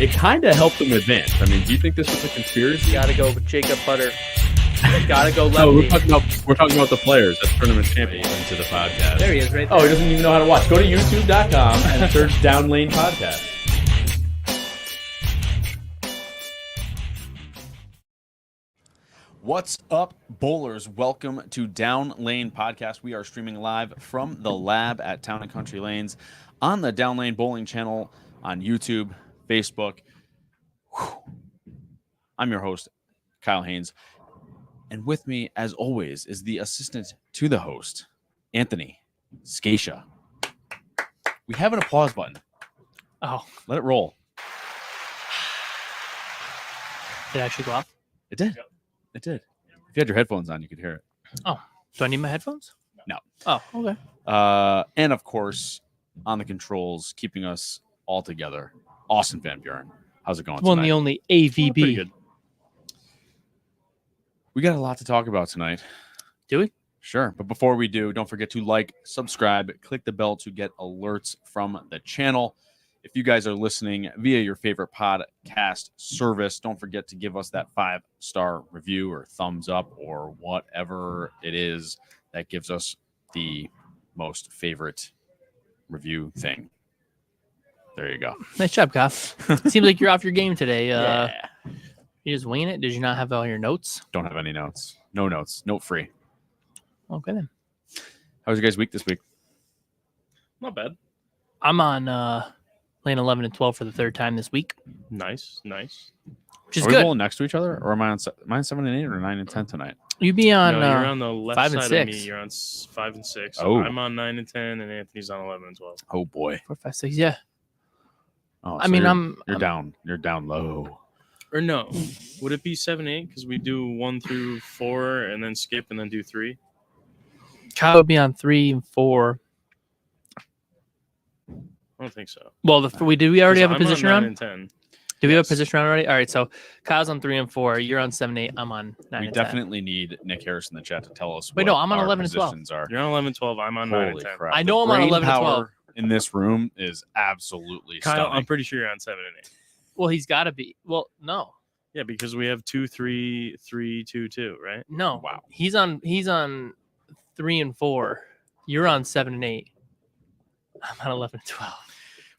it kind of helped them advance. I mean, do you think this was a conspiracy? Gotta go with Jacob Butter. Gotta go lefty. No, we're talking about the players. That's tournament champion into the podcast. There he is, right there. Oh, he doesn't even know how to watch. Go to youtube.com and search Down Lane Podcast. What's up, bowlers? Welcome to Down Lane Podcast. We are streaming live from the lab at Town and Country Lanes on the Down Lane Bowling channel on YouTube, Facebook. I'm your host, Kyle Haines. And with me, as always, is the assistant to the host, Anthony Scaccia. We have an applause button. Oh, Let it roll. did it actually go off? It did. It did. If you had your headphones on, you could hear it. Oh, do I need my headphones? No. Oh, okay. And of course, on the controls, keeping us all together, Austin Van Buren. How's it going One tonight? the only Pretty AVB. good. We got a lot to talk about tonight. Do we? Sure. But before we do, don't forget to like, subscribe, click the bell to get alerts from the channel. If you guys are listening via your favorite podcast service, don't forget to give us that 5-star review or thumbs up or whatever it is that gives us the most favorite review thing. There you go. Nice job, Kyle. Seems like you're off your game today. Yeah. You just winging it? Did you not have all your notes? Don't have any notes. No notes. Note free. Okay, then. How was your guys' week this week? Not bad. I'm on lane 11 and 12 for the third time this week, Nice. which is Are we good. bowling next to each other, or am I on 7 and 8 or 9 and 10 tonight? You be on. No, you're on the left 5 and side of 6. me. You're on 5 and 6. Oh. I'm on 9 and 10, and Anthony's on 11 and 12. Oh boy. 4, 5, 6. Yeah. Oh, I mean, you're down. You're down low. Or no, would it be 7, 8? Because we do 1 through 4, and then skip, and then do 3. Kyle would be on 3 and 4. I don't think so. Well, we already have a 'Cause I'm position on round? 9 and 10. Do we have a Yes. position round already? All right, so Kyle's on 3 and 4. You're on 7 and 8. I'm on 9 We and 10. definitely need Nick Harris in the chat to tell us. Wait, what no, I'm on our 11 and 12. positions are. You're on 11 and 12. I'm on 9 and Holy 10. crap! I know I'm on brain 11 and power 12. in this room is absolutely Kyle, stunning. I'm pretty sure you're on 7 and 8. Well, he's got to be. Well, no. Yeah, because we have 2, 3, 3, 2, 2, right? No. Wow. He's on 3 and 4. You're on 7 and 8. I'm on 11 and 12.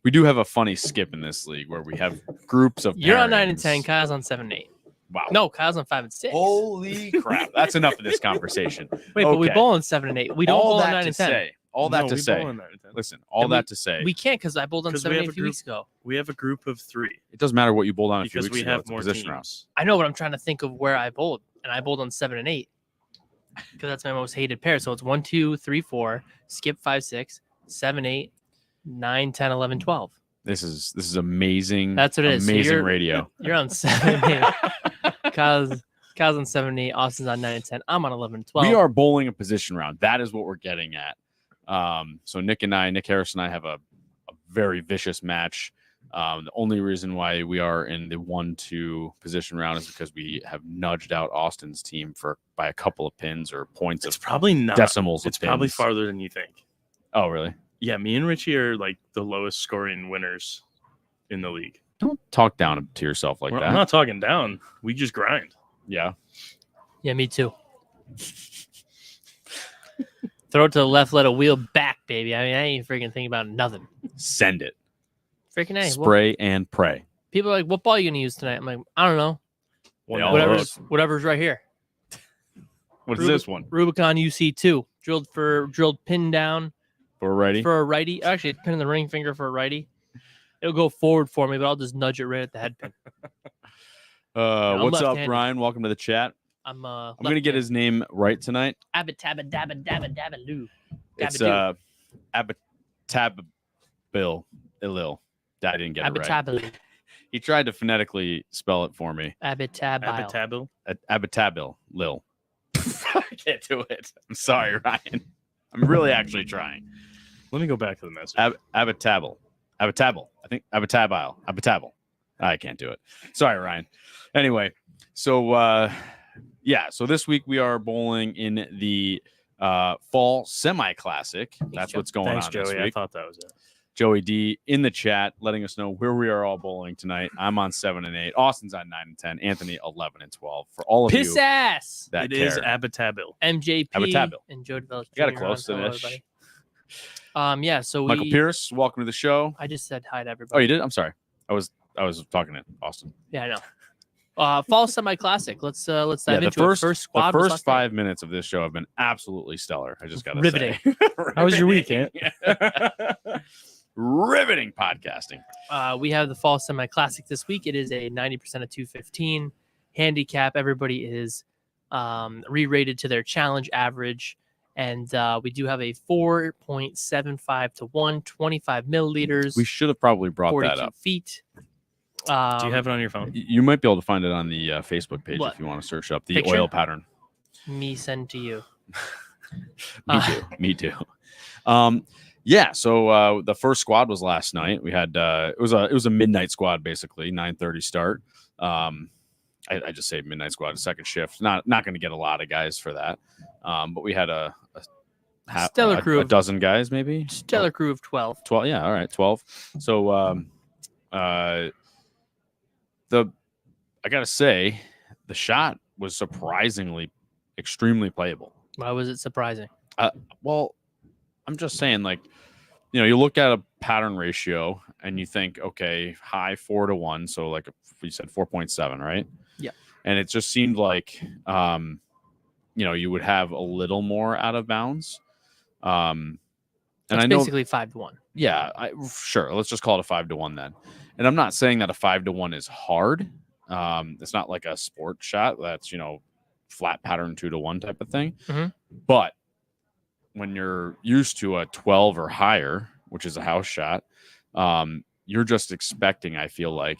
We do have a funny skip in this league where we have groups of. You're on 9 and pairings. 10. Kyle's on 7 and 8. Wow. No, Kyle's on 5 and 6. Holy crap! That's enough of this conversation. Wait, but we okay. bowl on 7 and 8. We don't bowl on 9 and 10. All No, that to we say. bowl on 9 and 10. Listen, all And that to say. We can't because I bowled on 'Cause 7 we and 8 have a a few group- weeks ago. We have a group of 3 It doesn't matter what you bowled on a few because weeks we ago. have It's a more position teams. round. I know, but I'm trying to think of where I bowled. And I bowled on 7 and 8 because that's my most hated pair. So it's 1, 2, 3, 4, skip 5, 6, 7, 8, 9, 10, 11, 12. This is amazing. That's what it is. So Amazing you're- radio. You're on 7 and 8. Kyle's on 7 and 8. Austin's on 9 and 10. I'm on 11 and 12. We are bowling a position round. That is what we're getting at. So Nick Harris and I have a very vicious match. The only reason why we are in the 1-2 position round is because we have nudged out Austin's team by a couple of pins or points It's of probably not. decimals. It's of probably pins. farther than you think. Oh, really? Yeah, me and Richie are like the lowest scoring winners in the league. Don't talk down to yourself like that. I'm not talking down. We just grind. Yeah. Yeah, me too. Throw it to the left, let a wheel back, baby. I mean, I ain't freaking thinking about nothing. Send it. Freaking A. Spray and pray. People are like, what ball are you going to use tonight? I'm like, I don't know. They all Whatever's right here. What is this one? Rubicon UC2. Drilled pin down For righty? for a righty. Actually, it's pin in the ring finger for a righty. It'll go forward for me, but I'll just nudge it right at the head pin. What's up, left-handed. Ryan? Welcome to the chat. I'm going to get his name right tonight. Abbott Tabba Dabba Dabba Dabba Lou. It's Abitabil Ilil. I didn't get it right. Abitabil. He tried to phonetically spell it for me. Abitabil. Abitabil. Abitabil Lil. I can't do it. I'm sorry, Ryan. I'm really actually trying. Let me go back to the message. Abitabil. I think Abitabil. I can't do it. Sorry, Ryan. Anyway, so so this week we are bowling in the fall semi-classic. That's what's going Thanks, on Joey. this I week. thought that was it. Joey D in the chat, letting us know where we are all bowling tonight. I'm on 7 and 8. Austin's on 9 and 10. Anthony 11 and 12. For all of Piss you ass. that It care, is Abitabil. MJP Abitabil. and Joe Developed. You got it close to this. Yeah. So Michael Pierce, welcome to the show. I just said hi to Oh, everybody. you did? I'm sorry. I was talking to Austin. Yeah, I know. Fall semi-classic. Let's dive The into first, it. First squad. the was first last night. 5 minutes of this show have been absolutely stellar. I just got to Riveting. say. How was your weekend? Riveting podcasting. We have the fall semi-classic this week. It is a 90% of 215 handicap. Everybody is re-rated to their challenge average. And we do have a 4.75 to 1, 25 milliliters. We should have probably brought 42 that up. feet. Do you have it on your phone? You might be able to find it on the Facebook page What? if you want to search up the Picture? oil pattern. Me send to you. Me too. Yeah. So the first squad was last night. We had it was a midnight squad, basically 9:30 start. I just say midnight squad, second shift. Not going to get a lot of guys for that. But we had a Stellar crew a of- dozen guys, maybe Stellar crew of 12. 12. Yeah. All right. 12. So I gotta say, the shot was surprisingly extremely playable. Why was it surprising? Well, I'm just saying, like, you look at a pattern ratio and you think, okay, high 4 to 1, so like we said 4.7, right? Yeah. And it just seemed like you would have a little more out of bounds. And That's I know basically 5 to 1. yeah, sure. Let's just call it a 5 to 1 then. And I'm not saying that a 5 to 1 is hard. It's not like a sport shot that's, flat pattern 2 to 1 type of thing. Mhm. But when you're used to a 12 or higher, which is a house shot, you're just expecting, I feel like,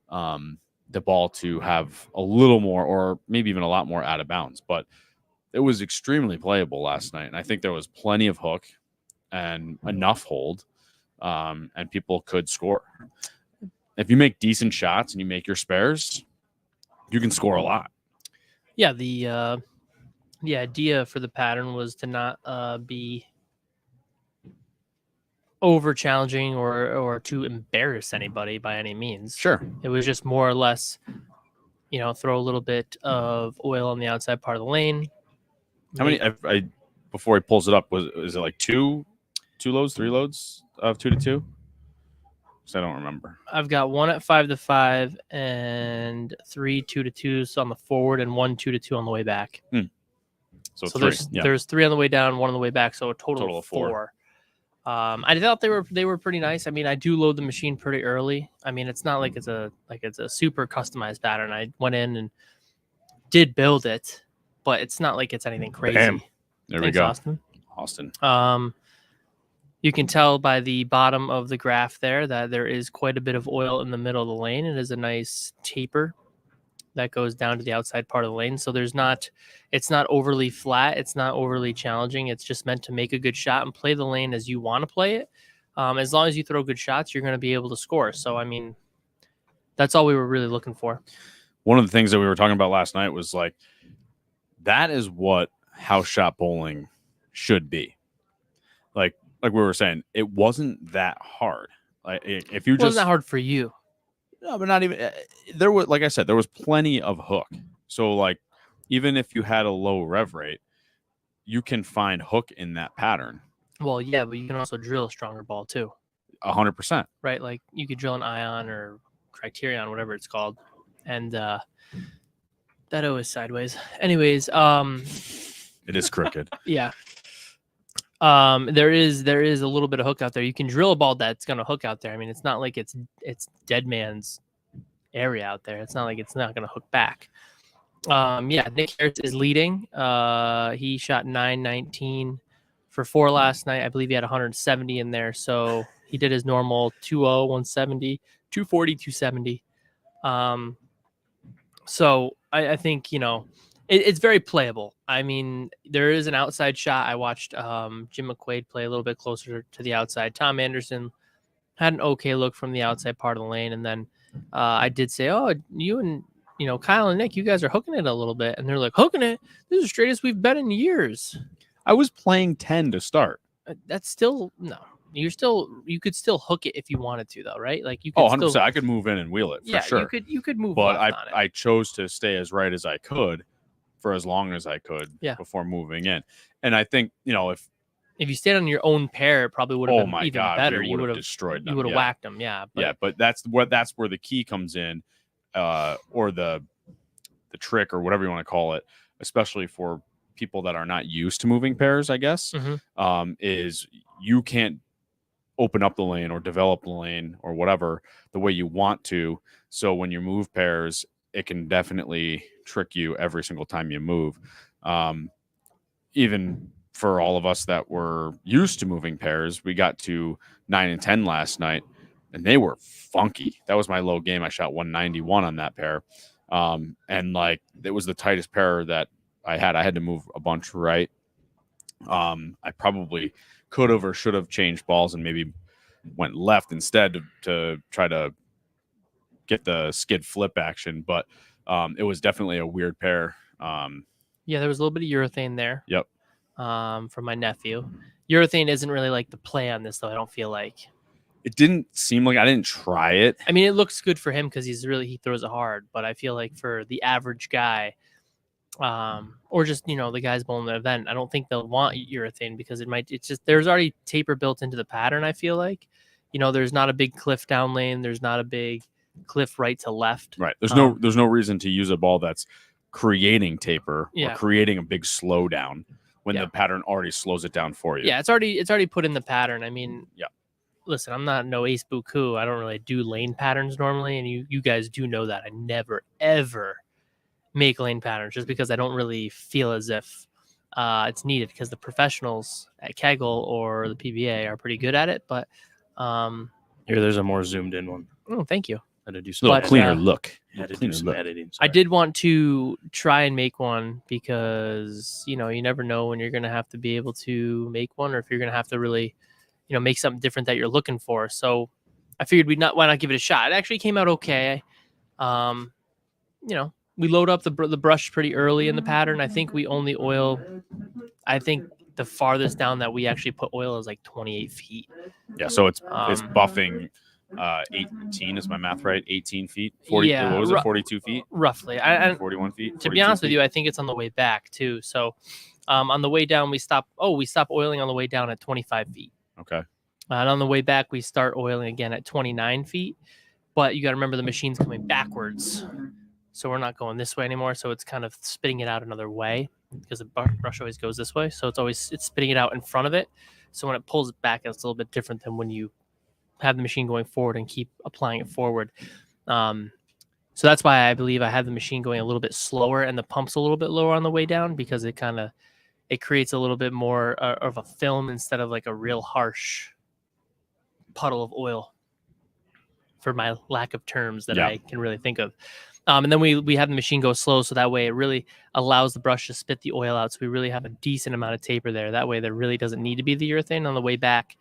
the ball to have a little more or maybe even a lot more out of bounds. But it was extremely playable last night. And I think there was plenty of hook and enough hold, and people could score. If you make decent shots and you make your spares, you can score a lot. Yeah, the idea for the pattern was to not be over challenging or to embarrass anybody by any means. Sure. It was just more or less, throw a little bit of oil on the outside part of the lane. How many? Before he pulls it up, is it like two loads, 3 loads of 2 to 2? Because I don't remember. I've got 1 at 5 to 5 and 3 2 to 2s on the forward and 1 2 to 2 on the way back. So 3. There's 3 on the way down, 1 on the way back, so a total of 4. I thought they were pretty nice. I mean, I do load the machine pretty early. I mean, it's not like it's a super customized pattern. I went in and did build it, but it's not like it's anything crazy. Bam. There Thanks, we go. Austin. You can tell by the bottom of the graph there that there is quite a bit of oil in the middle of the lane. It is a nice taper that goes down to the outside part of the lane. So it's not overly flat. It's not overly challenging. It's just meant to make a good shot and play the lane as you want to play it. As long as you throw good shots, you're going to be able to score. So, I mean, that's all we were really looking for. One of the things that we were talking about last night was like, that is what house shot bowling should be. Like we were saying, it wasn't that hard. Like if you It wasn't just that hard for you. no, but not even there was, like I said, there was plenty of hook. So like, even if you had a low rev rate, you can find hook in that pattern. Well, yeah, but you can also drill a stronger ball too. 100%. Right? Like you could drill an ion or criterion, whatever it's called. And that O is sideways. Anyways, It is crooked. yeah. There is a little bit of hook out there. You can drill a ball that's gonna hook out there. I mean, it's not like it's dead man's area out there. It's not like it's not gonna hook back. Yeah, Nick Harris is leading. He shot 919 for 4 last night. I believe he had 170 in there. So he did his normal 2-0, 170, 240, 270. So I think, it's very playable. I mean, there is an outside shot. I watched Jim McQuaid play a little bit closer to the outside. Tom Anderson had an okay look from the outside part of the lane. And then I did say, oh, you and, Kyle and Nick, you guys are hooking it a little bit. And they're like, hooking it? This is the straightest we've been in years. I was playing 10 to start. That's still, no. You could still hook it if you wanted to, though, right? Like you could 100%. still, I could move in and wheel it for yeah, sure. you could move But left on it. I chose to stay as right as I could for as long as I could Yeah. before moving in. And I think, if you stayed on your own pair, it probably would have been even better. you would have destroyed them. You would have whacked them, yeah. But that's where the key comes in, or the trick or whatever you want to call it, especially for people that are not used to moving pairs, I guess, is you can't open up the lane or develop the lane or whatever the way you want to. So when you move pairs, it can definitely trick you every single time you move. Even for all of us that were used to moving pairs, we got to 9 and 10 last night and they were funky. That was my low game. I shot 191 on that pair. And like, it was the tightest pair that I had. I had to move a bunch right. I probably could have or should have changed balls and maybe went left instead to try to get the skid flip action. But it was definitely a weird pair. Yeah, there was a little bit of urethane there. Yep. From my nephew. Urethane isn't really like the play on this, though. I don't feel like it didn't seem like I didn't try it. I mean, it looks good for him because he throws it hard. But I feel like for the average guy, or just the guys bowling the event, I don't think they'll want urethane because there's already taper built into the pattern. I feel like there's not a big cliff down lane, there's not a big cliff right to left. Right. There's no reason to use a ball that's creating taper or creating a big slowdown when the pattern already slows it down for you. Yeah, it's already put in the pattern. I mean, yeah. Listen, I'm not no ace buku. I don't really do lane patterns normally, and you guys do know that I never ever make lane patterns just because I don't really feel as if it's needed because the professionals at Kegel or the PBA are pretty good at it. But here, there's a more zoomed in one. Oh, thank you. I had to do a little cleaner look. Had to do some editing. I did want to try and make one because you never know when you're going to have to be able to make one or if you're going to have to really make something different that you're looking for. So I figured why not give it a shot. It actually came out okay. We load up the brush pretty early in the pattern. I think we only oil. I think the farthest down that we actually put oil is like 28 feet. Yeah, so it's buffing 18 is my math right? 18 feet? 40, yeah, what was it, 42 feet? Roughly. 41 feet? To be honest with you, I think it's on the way back too. So on the way down, we stop oiling on the way down at 25 feet. Okay. And on the way back, we start oiling again at 29 feet. But you got to remember the machine's coming backwards. So we're not going this way anymore. So it's kind of spitting it out another way because the brush always goes this way. So it's spitting it out in front of it. So when it pulls it back, it's a little bit different than when you have the machine going forward and keep applying it forward. So that's why I believe I have the machine going a little bit slower and the pump's a little bit lower on the way down because it creates a little bit more of a film instead of like a real harsh puddle of oil, for my lack of terms that I can really think of. And then we have the machine go slow, so that way it really allows the brush to spit the oil out. So we really have a decent amount of taper there. That way there really doesn't need to be the urethane. On the way back,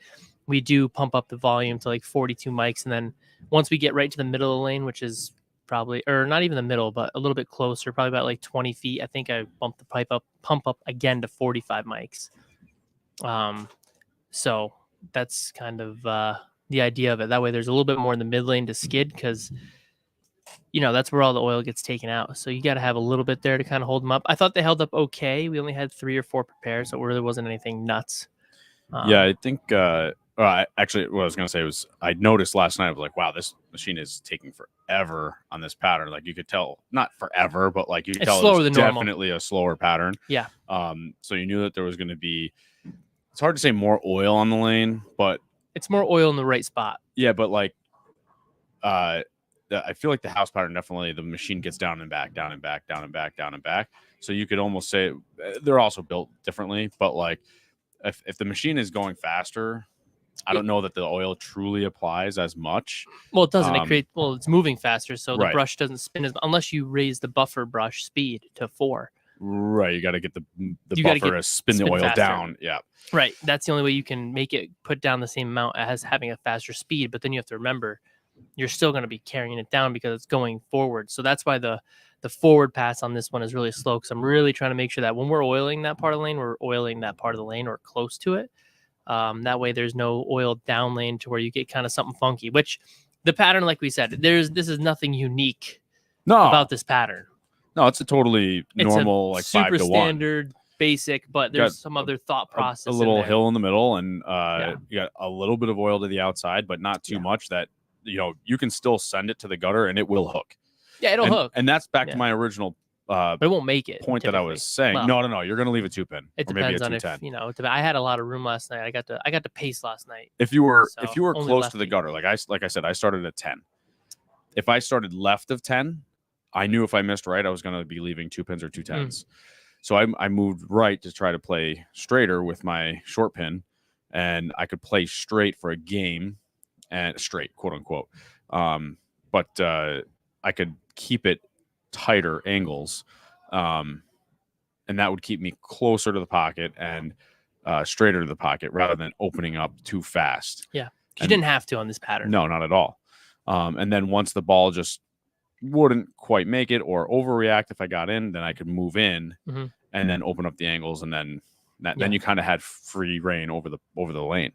we do pump up the volume to like 42 mics. And then once we get right to the middle of the lane, which is probably, or not even the middle, but a little bit closer, probably about like 20 feet, I think I bump the pump up again to 45 mics. So that's kind of the idea of it. That way there's a little bit more in the mid lane to skid because that's where all the oil gets taken out. So you got to have a little bit there to kind of hold them up. I thought they held up okay. We only had 3 or 4 prepared, so it really wasn't anything nuts. I think actually what I was going to say was I noticed last night, I was like, wow, this machine is taking forever on this pattern. Like you could tell, not forever, but like you could tell it was definitely a slower pattern. Yeah. So you knew that there was going to be, it's hard to say more oil on the lane, but it's more oil in the right spot. Yeah, but like I feel like the house pattern, definitely the machine gets down and back, down and back, down and back, down and back. So you could almost say they're also built differently, but like if the machine is going faster, I don't know that the oil truly applies as much. Well, it doesn't. It's moving faster, so the brush doesn't spin unless you raise the buffer brush speed to 4. Right, you got to get the buffer to spin the oil faster. Down. Yeah, right. That's the only way you can make it put down the same amount as having a faster speed. But then you have to remember, you're still going to be carrying it down because it's going forward. So that's why the forward pass on this one is really slow because I'm really trying to make sure that when we're oiling that part of the lane, we're oiling that part of the lane or close to it. That way there's no oil down lane to where you get kind of something funky, which the pattern, like we said, this is nothing unique about this pattern. No, it's a totally normal, it's like super 5 to 1. standard, basic, but there's some other thought process. A little hill in the middle, and you got a little bit of oil to the outside, but not too much that you can still send it to the gutter and it will hook. Yeah, it'll hook. And that's back to my original but it won't make it point typically. that I was saying. Well, no, you're going to leave a 2-pin. It or maybe depends a on if I had a lot of room last night. I got to pace last night. If you were So, close to the gutter, like I said, I started at 10. If I started left of 10, I knew if I missed right, I was going to be leaving 2 pins or 2 10s. So I moved right to try to play straighter with my short pin, and I could play straight for a game, and straight, quote unquote. But I could keep it tighter angles, and that would keep me closer to the pocket and straighter to the pocket rather than opening up too fast. Yeah, you didn't have to on this pattern. No, not at all. And then once the ball just wouldn't quite make it or overreact if I got in, then I could move in and then open up the angles, and then then you kind of had free reign over the lane.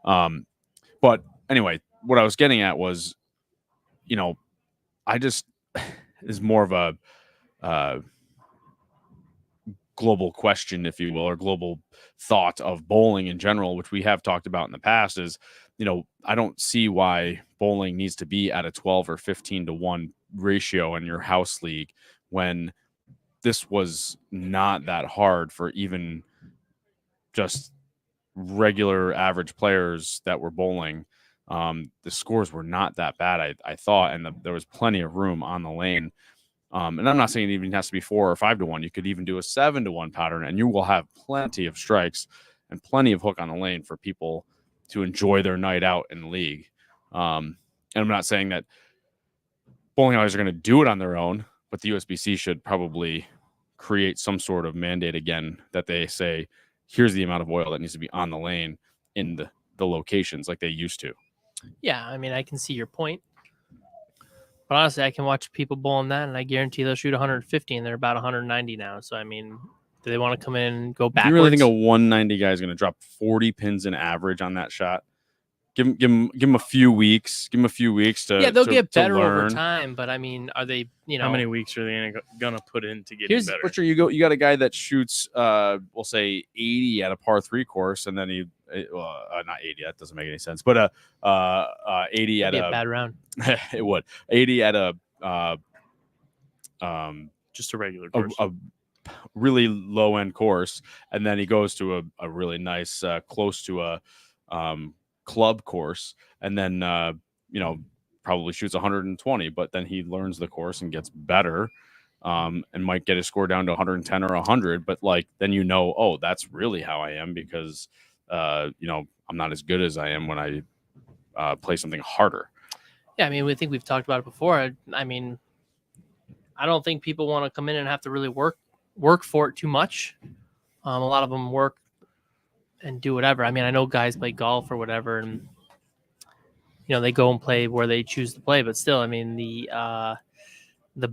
But anyway, what I was getting at was, I just is more of a global question, if you will, or global thought of bowling in general, which we have talked about in the past, is, I don't see why bowling needs to be at a 12 or 15 to 1 ratio in your house league when this was not that hard for even just regular average players that were bowling. The scores were not that bad, I thought, and there was plenty of room on the lane. And I'm not saying it even has to be 4 or 5 to 1. You could even do a 7 to 1 pattern, and you will have plenty of strikes and plenty of hook on the lane for people to enjoy their night out in the league. And I'm not saying that bowling alleys are going to do it on their own, but the USBC should probably create some sort of mandate again that they say, here's the amount of oil that needs to be on the lane in the locations like they used to. Yeah, I mean, I can see your point. But honestly, I can watch people bowling that, and I guarantee they'll shoot 150, and they're about 190 now. So, I mean, do they want to come in and go backwards? Do you really think a 190 guy is going to drop 40 pins in average on that shot? Give him a few weeks. Give him a few weeks to they'll get better over time. But I mean, are they? How many weeks are they gonna put in to get better? Butcher, you got a guy that shoots, we'll say 80 at a par 3 course, and then not 80. That doesn't make any sense. But 80 at a bad round. It would 80 at a just a regular course. A really low end course, and then he goes to a really nice close to a club course, and then probably shoots 120, but then he learns the course and gets better, and might get his score down to 110 or 100, but then oh, that's really how I am, because I'm not as good as I am when I play something harder. Yeah, I mean, I think we've talked about it before. I mean, I don't think people want to come in and have to really work for it too much. A lot of them work and do whatever. I mean, I know guys play golf or whatever, and they go and play where they choose to play. But still, I mean, the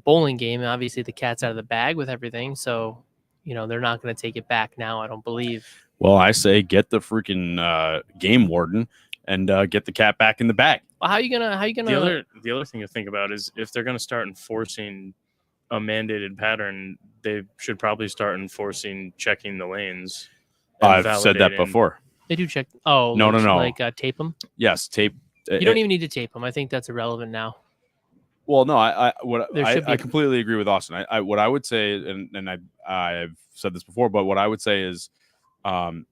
bowling game, obviously the cat's out of the bag with everything. So, they're not going to take it back now, I don't believe. Well, I say get the freaking game warden and get the cat back in the bag. Well, how you gonna? The other thing to think about is if they're going to start enforcing a mandated pattern, they should probably start enforcing checking the lanes. I've said that before. They do check. Oh, no. Like tape them? Yes, tape. You don't even need to tape them. I think that's irrelevant now. Well, no, I completely agree with Austin. What I would say, and I've said this before, but what I would say is, I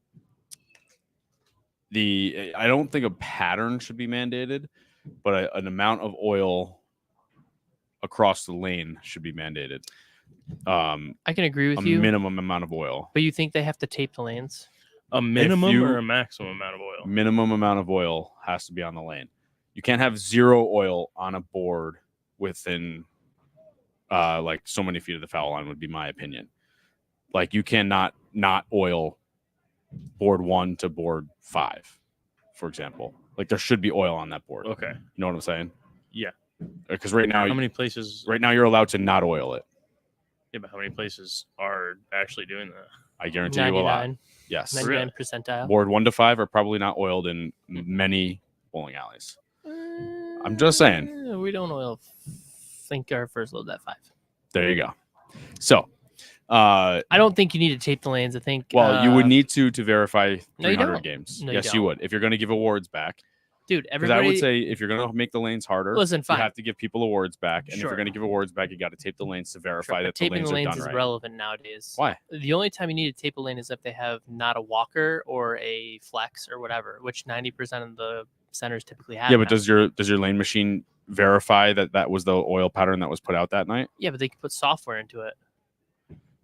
don't think a pattern should be mandated, but an amount of oil across the lane should be mandated. I can agree with you. A minimum amount of oil. But you think they have to tape the lanes? A minimum or a maximum amount of oil? Minimum amount of oil has to be on the lane. You can't have zero oil on a board within so many feet of the foul line, would be my opinion. Like, you cannot not oil board 1 to board 5, for example. Like, there should be oil on that board. Okay. You know what I'm saying? Yeah. Because right now, how many places? Right now, you're allowed to not oil it. Yeah, but how many places are actually doing that? I guarantee you a lot. Yes. 99 percentile. Board 1 to 5 are probably not oiled in many bowling alleys. I'm just saying. We don't oil. Think our first load at 5. There you go. So, I don't think you need to tape the lanes. I think. well, you would need to verify No, you 300 don't. games. No, Yes, you would. If you're going to give awards back. Dude, Because everybody. I would say if you're going to make the lanes harder, Listen, fine. you have to give people awards back. And if Sure. you're going to give awards back, you got to tape the lanes to verify Sure, that but the taping lanes the are lanes done is right. relevant nowadays. Why? The only time you need to tape a lane is if they have not a walker or a flex or whatever, which 90% of the centers typically have. Yeah, but now. does your lane machine verify that that was the oil pattern that was put out that night? Yeah, but they can put software into it.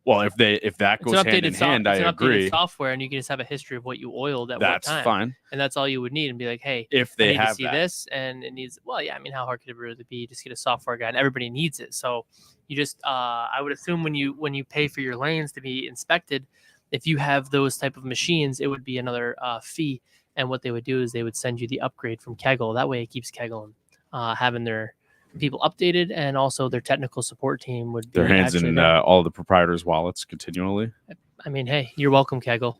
Well, if that It's goes an hand in updated, hand, I it's an agree. updated software, and you can just have a history of what you oiled at what That's time, fine. and that's all you would need, and be like, hey, If I they need to have see that. this, and it needs. Well, yeah, I mean, how hard could it really be? Just get a software guide, and everybody needs it. So you just, I would assume when you pay for your lanes to be inspected, if you have those type of machines, it would be another fee. And what they would do is they would send you the upgrade from Kegel. That way, it keeps Kegel having their people updated, and also their technical support team would be Their hands actually in there. all the proprietors' wallets continually. I mean, hey, you're welcome, Kegel.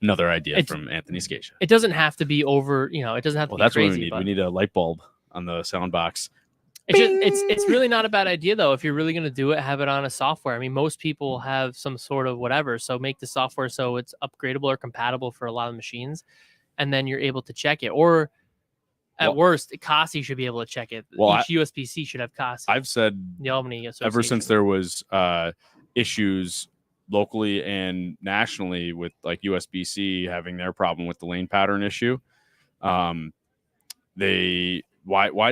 Another idea It's- from Anthony Scaccia. It doesn't have to be over, it doesn't have to Well, be that's what crazy. we need. But We need a light bulb on the sound box. it's really not a bad idea though. If you're really going to do it, have it on a software. I mean, most people have some sort of whatever, so make the software so it's upgradable or compatible for a lot of machines, and then you're able to check it. Or at worst, CASI should be able to check it. Well, Each USBC should have CASI. I've said The Albany ever Association. since there was issues locally and nationally with like USBC having their problem with the lane pattern issue, why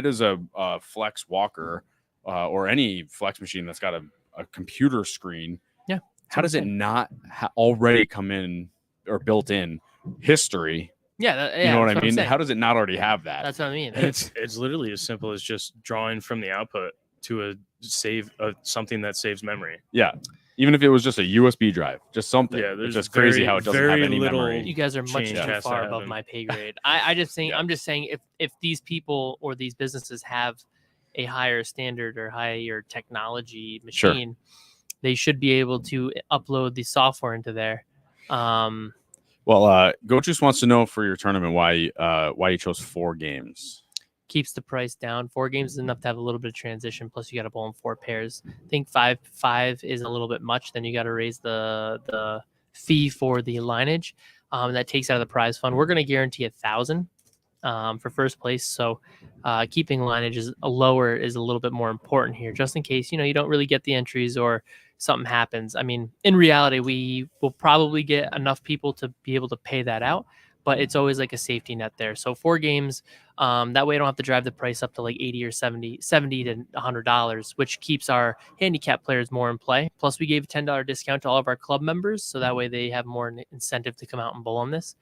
does a flex walker or any flex machine that's got a computer screen, how does it not already come in or built in history? Yeah, You know what that's I mean? I'm saying. How does it not already have that? That's what I mean. And it's literally as simple as just drawing from the output to something that saves memory. Yeah. Even if it was just a USB drive, just something. Yeah, It's there's just crazy how it doesn't have very any little- memory. You guys are much change too has to far above happen. my pay grade. I just think Yeah. I'm just saying if these people or these businesses have a higher standard or higher technology Sure. machine, they should be able to upload the software into there. Well, Gochus wants to know for your tournament why you chose 4 games. Keeps the price down. 4 games is enough to have a little bit of transition. Plus, you got to bowl in 4 pairs. I think five is a little bit much. Then you got to raise the fee for the lineage. That takes out of the prize fund. We're going to guarantee 1,000 for first place. So keeping lineage lower is a little bit more important here, just in case you don't really get the entries or something happens. I mean, in reality, we will probably get enough people to be able to pay that out, but it's always like a safety net there. So 4 games, that way I don't have to drive the price up to like 80 or 70 to $100, which keeps our handicap players more in play. Plus we gave a $10 discount to all of our club members. So that way they have more incentive to come out and bowl on this.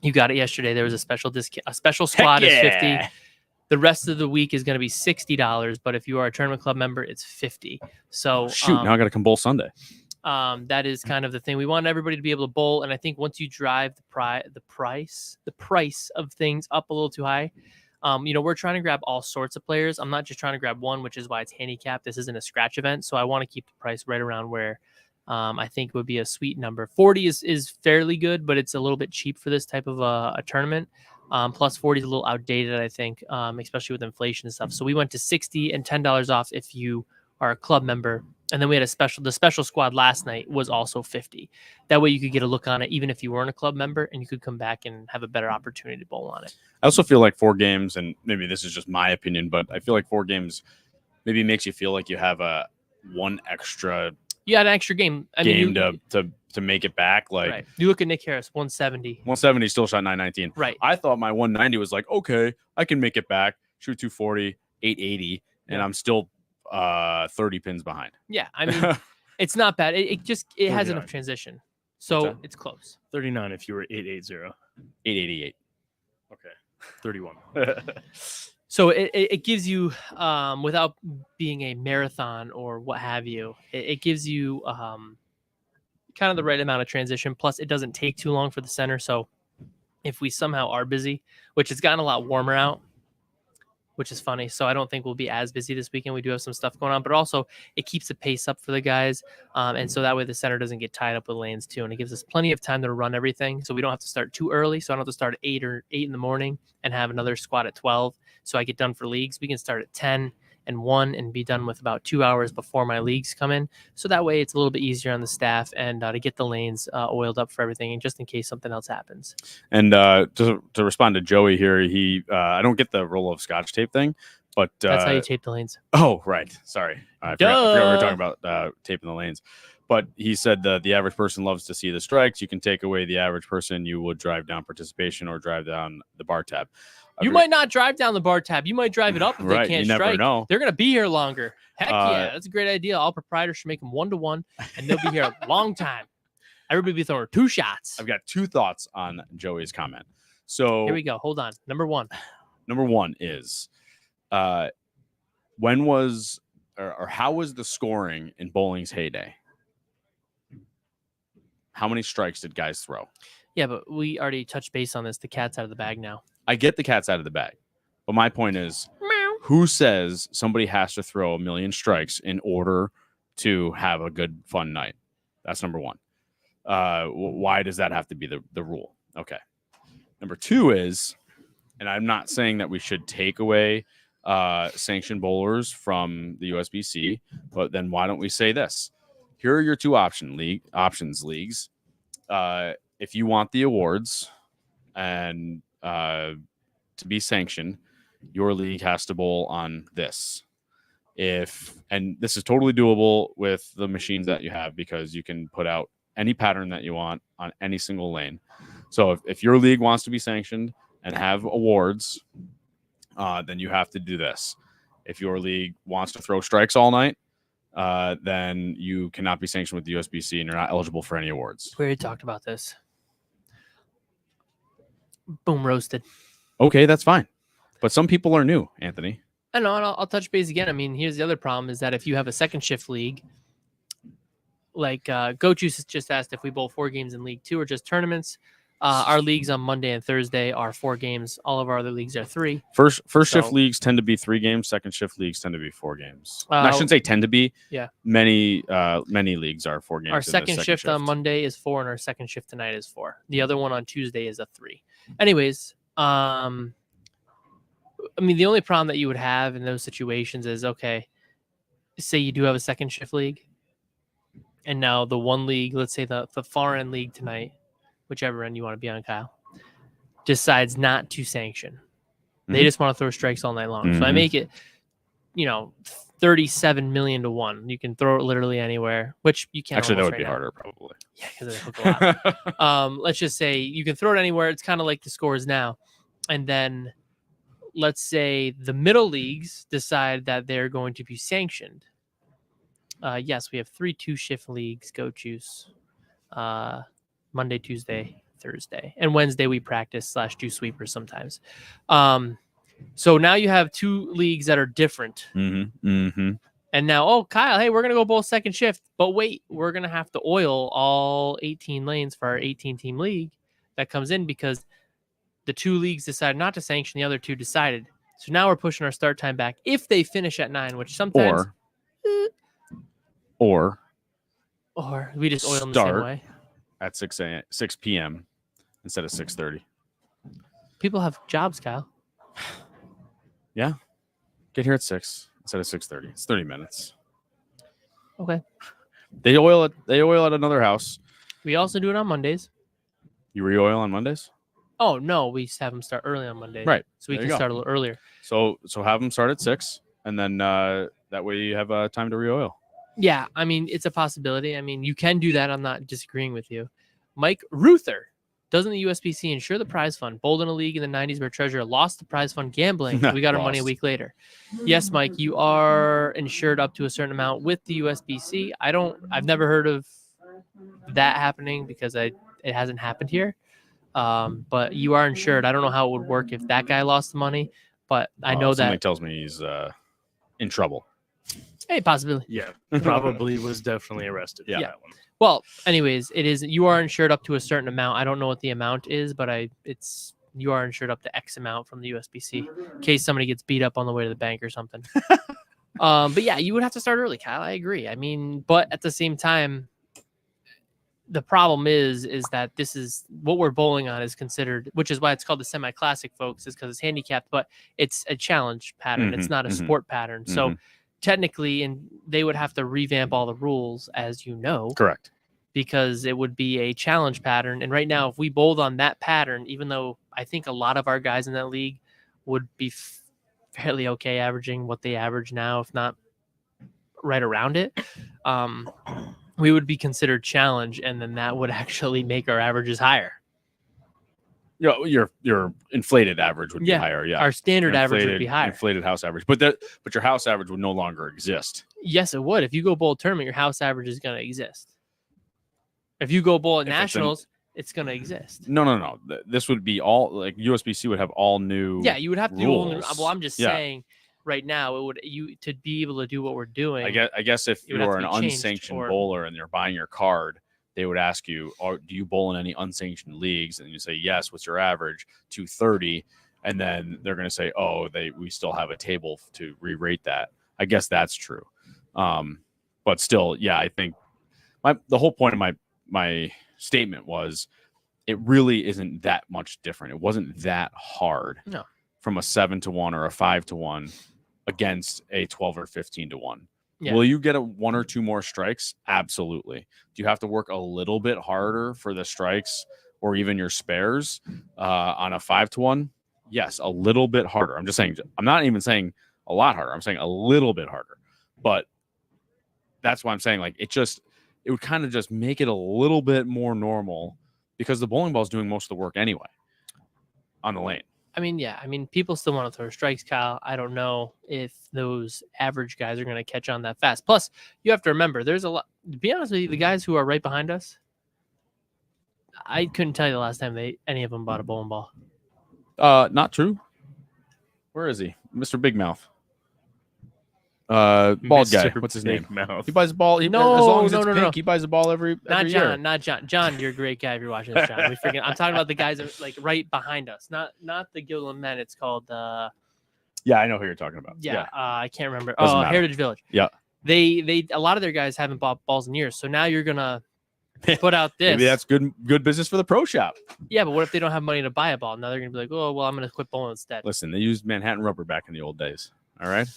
You got it yesterday. There was a special discount, a special squad is 50. The rest of the week is going to be $60, but if you are a tournament club member, it's 50. So Shoot, now I got to come bowl Sunday. that is kind of the thing. We want everybody to be able to bowl, and I think once you drive the price of things up a little too high, we're trying to grab all sorts of players. I'm not just trying to grab one, which is why it's handicapped. This isn't a scratch event, so I want to keep the price right around where I think would be a sweet number. 40 is fairly good, but it's a little bit cheap for this type of a tournament. Plus 40 is a little outdated, I think, especially with inflation and stuff. So we went to 60 and $10 off if you are a club member. And then we had the special squad last night was also 50. That way you could get a look on it, even if you weren't a club member, and you could come back and have a better opportunity to bowl on it. I also feel like 4 games, and maybe this is just my opinion, but I feel like 4 games maybe makes you feel like you have one extra You had an extra game. to make it back. Like right. You look at Nick Harris, 170. 170 still shot 919. Right. I thought my 190 was like, okay, I can make it back, shoot 240, 880, and I'm still 30 pins behind. Yeah, I mean, it's not bad. It has 39. enough transition, What's so that? it's close. 39 if you were 880. 888. Okay. 31. So it gives you, without being a marathon or what have you, it gives you kind of the right amount of transition. Plus, it doesn't take too long for the center. So if we somehow are busy, which it's gotten a lot warmer out, which is funny. So I don't think we'll be as busy this weekend. We do have some stuff going on, but also it keeps the pace up for the guys. And so that way the center doesn't get tied up with lanes too. And it gives us plenty of time to run everything. So we don't have to start too early. So I don't have to start at 8 in the morning and have another squat at 12. So I get done for leagues. We can start at 10 and 1 and be done with about 2 hours before my leagues come in. So that way it's a little bit easier on the staff and to get the lanes oiled up for everything, and just in case something else happens. And to respond to Joey here, I don't get the roll of Scotch tape thing, but that's how you tape the lanes. Oh, right. Sorry. I forgot we were talking about taping the lanes. But he said the average person loves to see the strikes. You can take away the average person. You would drive down participation or drive down the bar tab. You might not drive down the bar tab. You might drive it up if they can't you strike. Never know. They're going to be here longer. Heck yeah. That's a great idea. All proprietors should make them 1-to-1, and they'll be here a long time. Everybody be throwing 2 shots. I've got 2 thoughts on Joey's comment. So here we go. Hold on. Number one is when was or how was the scoring in bowling's heyday? How many strikes did guys throw? Yeah, but we already touched base on this. The cat's out of the bag now. I get the cat's out of the bag. But my point is, who says somebody has to throw 1 million strikes in order to have a good, fun night? That's number one. Why does that have to be the rule? Okay. Number 2 is, and I'm not saying that we should take away sanctioned bowlers from the USBC, but then why don't we say this? Here are your 2 options, leagues. If you want the awards and to be sanctioned, your league has to bowl on this. And this is totally doable with the machines that you have, because you can put out any pattern that you want on any single lane. So if your league wants to be sanctioned and have awards, then you have to do this. If your league wants to throw strikes all night, then you cannot be sanctioned with the USBC and you're not eligible for any awards. We already talked about this. Boom, roasted. Okay, that's fine. But some people are new, Anthony. I know, and I'll touch base again. I mean, here's the other problem is that if you have a second shift league, like GoJuice just asked if we bowl 4 games in League 2 or just tournaments. Our leagues on Monday and Thursday are 4 games. All of our other leagues are 3. First shift leagues tend to be 3 games. Second shift leagues tend to be 4 games. I shouldn't say tend to be. Yeah. Many leagues are 4 games. Our second shift on Monday is 4, and our second shift tonight is 4. The other one on Tuesday is a 3. Anyways, I mean, the only problem that you would have in those situations is, okay, say you do have a second shift league, and now the one league, let's say the far end league tonight, whichever end you want to be on, Kyle, decides not to sanction. They just want to throw strikes all night long. So I make it, 37 million to 1. You can throw it literally anywhere, which you can't. Actually, that would be harder, probably. Yeah, because it hook a lot. Let's just say you can throw it anywhere. It's kind of like the scores now. And then let's say the middle leagues decide that they're going to be sanctioned. Yes, we have 3 2-shift leagues, GoJuice. Monday, Tuesday, Thursday, and Wednesday we practice / do sweepers sometimes. So now you have 2 leagues that are different. And now, oh, Kyle, hey, we're going to go bowl second shift, but wait, we're going to have to oil all 18 lanes for our 18-team league that comes in because the 2 leagues decided not to sanction, the other 2 decided. So now we're pushing our start time back if they finish at 9, which sometimes or we just oil them the same way. At 6 p.m. instead of 6:30. People have jobs, Kyle. Yeah. Get here at 6 instead of 6:30. It's 30 minutes. Okay. They oil at another house. We also do it on Mondays. You re-oil on Mondays? Oh, no. We have them start early on Monday. Right. So we can start a little earlier. So have them start at 6, and then that way you have time to re-oil. Yeah, I mean, it's a possibility. I mean, you can do that. I'm not disagreeing with you. Mike Ruther. Doesn't the USBC insure the prize fund? Bowled in a league in the 90s where Treasurer lost the prize fund gambling. We got our money a week later. Yes, Mike, you are insured up to a certain amount with the USBC. I've never heard of that happening because it hasn't happened here. But you are insured. I don't know how it would work if that guy lost the money, but I know that somebody tells me he's in trouble. Hey, possibility. Yeah, probably was definitely arrested. Yeah. That one. Well, anyways, you are insured up to a certain amount. I don't know what the amount is, but it's you are insured up to X amount from the USBC in case somebody gets beat up on the way to the bank or something. But yeah, you would have to start early, Kyle. I agree. I mean, but at the same time, the problem is that this is what we're bowling on is considered, which is why it's called the semi-classic, folks, is because it's handicapped, but it's a challenge pattern. It's not a sport pattern. So technically, and they would have to revamp all the rules, as you know. Correct. Because it would be a challenge pattern. And right now, if we bowled on that pattern, even though I think a lot of our guys in that league would be fairly okay averaging what they average now, if not right around it, we would be considered challenge, and then that would actually make our averages higher. Your inflated average would be higher. Yeah, our standard average would be higher. Inflated house average, but your house average would no longer exist. Yes, it would. If you go bowl a tournament, your house average is going to exist. If you go bowl at nationals, it's going to exist. No. This would be all like USBC would have all new. Yeah, you would have to do all new. rules. Well, I'm just saying. Right now, it would to be able to do what we're doing. I guess if you are an unsanctioned bowler and they're buying your card, they would ask you, do you bowl in any unsanctioned leagues? And you say, yes. What's your average? 230. And then they're going to say, we still have a table to re-rate that. I guess that's true. But still, yeah, I think the whole point of my statement was it really isn't that much different. It wasn't that hard. No. From a 7-1 or a 5-1 against a 12 or 15-1. Yeah. Will you get 1 or 2 more strikes? Absolutely. Do you have to work a little bit harder for the strikes or even your spares on a 5-1? Yes, a little bit harder. I'm just saying, I'm not even saying a lot harder. I'm saying a little bit harder. But that's why I'm saying like it would kind of just make it a little bit more normal because the bowling ball is doing most of the work anyway on the lane. I mean, yeah. I mean, people still want to throw strikes, Kyle. I don't know if those average guys are going to catch on that fast. Plus, you have to remember, there's a lot. To be honest with you, the guys who are right behind us, I couldn't tell you the last time any of them bought a bowling ball. Not true. Where is he, Mr. Big Mouth? Bald guy. What's his name? Mouth. He buys a ball. As long as it's pink, he buys a ball every Not year. John. Not John. John, you're a great guy if you're watching this, John. I'm talking about the guys that are, like right behind us. Not the Gilliland men. It's called Yeah, I know who you're talking about. Yeah. I can't remember. Doesn't matter. Heritage Village. Yeah. They a lot of their guys haven't bought balls in years. So now you're gonna put out this. Maybe that's good business for the pro shop. Yeah, but what if they don't have money to buy a ball? Now they're gonna be like, oh well, I'm gonna quit bowling instead. Listen, they used Manhattan rubber back in the old days. All right.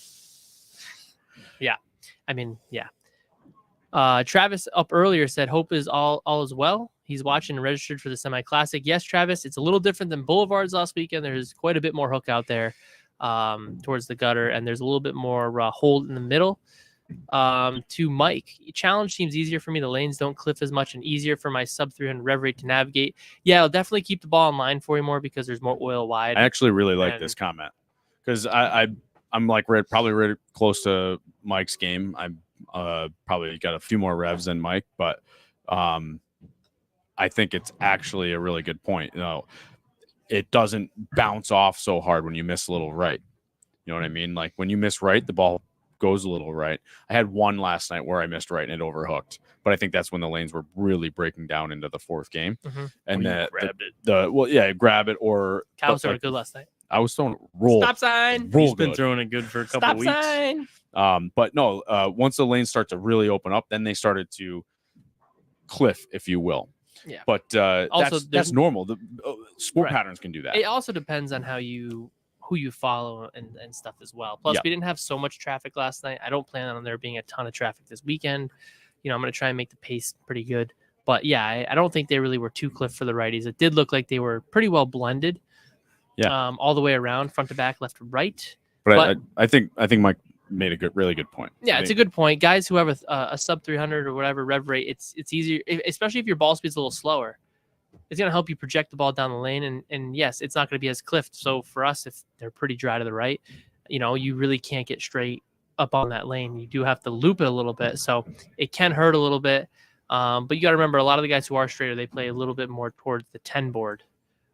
Yeah. I mean, yeah. Travis up earlier said hope is all is well. He's watching and registered for the semi-classic. Yes, Travis, it's a little different than Boulevards last weekend. There's quite a bit more hook out there towards the gutter, and there's a little bit more hold in the middle. To Mike, challenge seems easier for me. The lanes don't cliff as much and easier for my sub 300 rev rate to navigate. Yeah, I'll definitely keep the ball in line for you more because there's more oil wide. I actually really like this comment because I'm like probably really close to Mike's game. I'm probably got a few more revs than Mike, but I think it's actually a really good point. You know, it doesn't bounce off so hard when you miss a little right. You know what I mean? Like when you miss right, the ball goes a little right. I had one last night where I missed right and it overhooked, but I think that's when the lanes were really breaking down into the fourth game. Mm-hmm. And grab it or Cal started good last night. I was throwing roll. Stop sign. He's been throwing it good for a couple weeks. Stop sign. But no, once the lanes start to really open up, then they started to cliff, if you will. Yeah. But also, that's normal. The sport patterns can do that. It also depends on who you follow and stuff as well. Plus, we didn't have so much traffic last night. I don't plan on there being a ton of traffic this weekend. You know, I'm going to try and make the pace pretty good. But yeah, I don't think they really were too cliff for the righties. It did look like they were pretty well blended. Yeah. All the way around, front to back, left to right. But I think Mike made a really good point. Yeah, it's a good point. Guys who have a sub 300 or whatever rev rate, it's easier, especially if your ball speed's a little slower. It's going to help you project the ball down the lane. And yes, it's not going to be as cliffed. So for us, if they're pretty dry to the right, you know, you really can't get straight up on that lane. You do have to loop it a little bit. So it can hurt a little bit. But you got to remember, a lot of the guys who are straighter, they play a little bit more towards the 10 board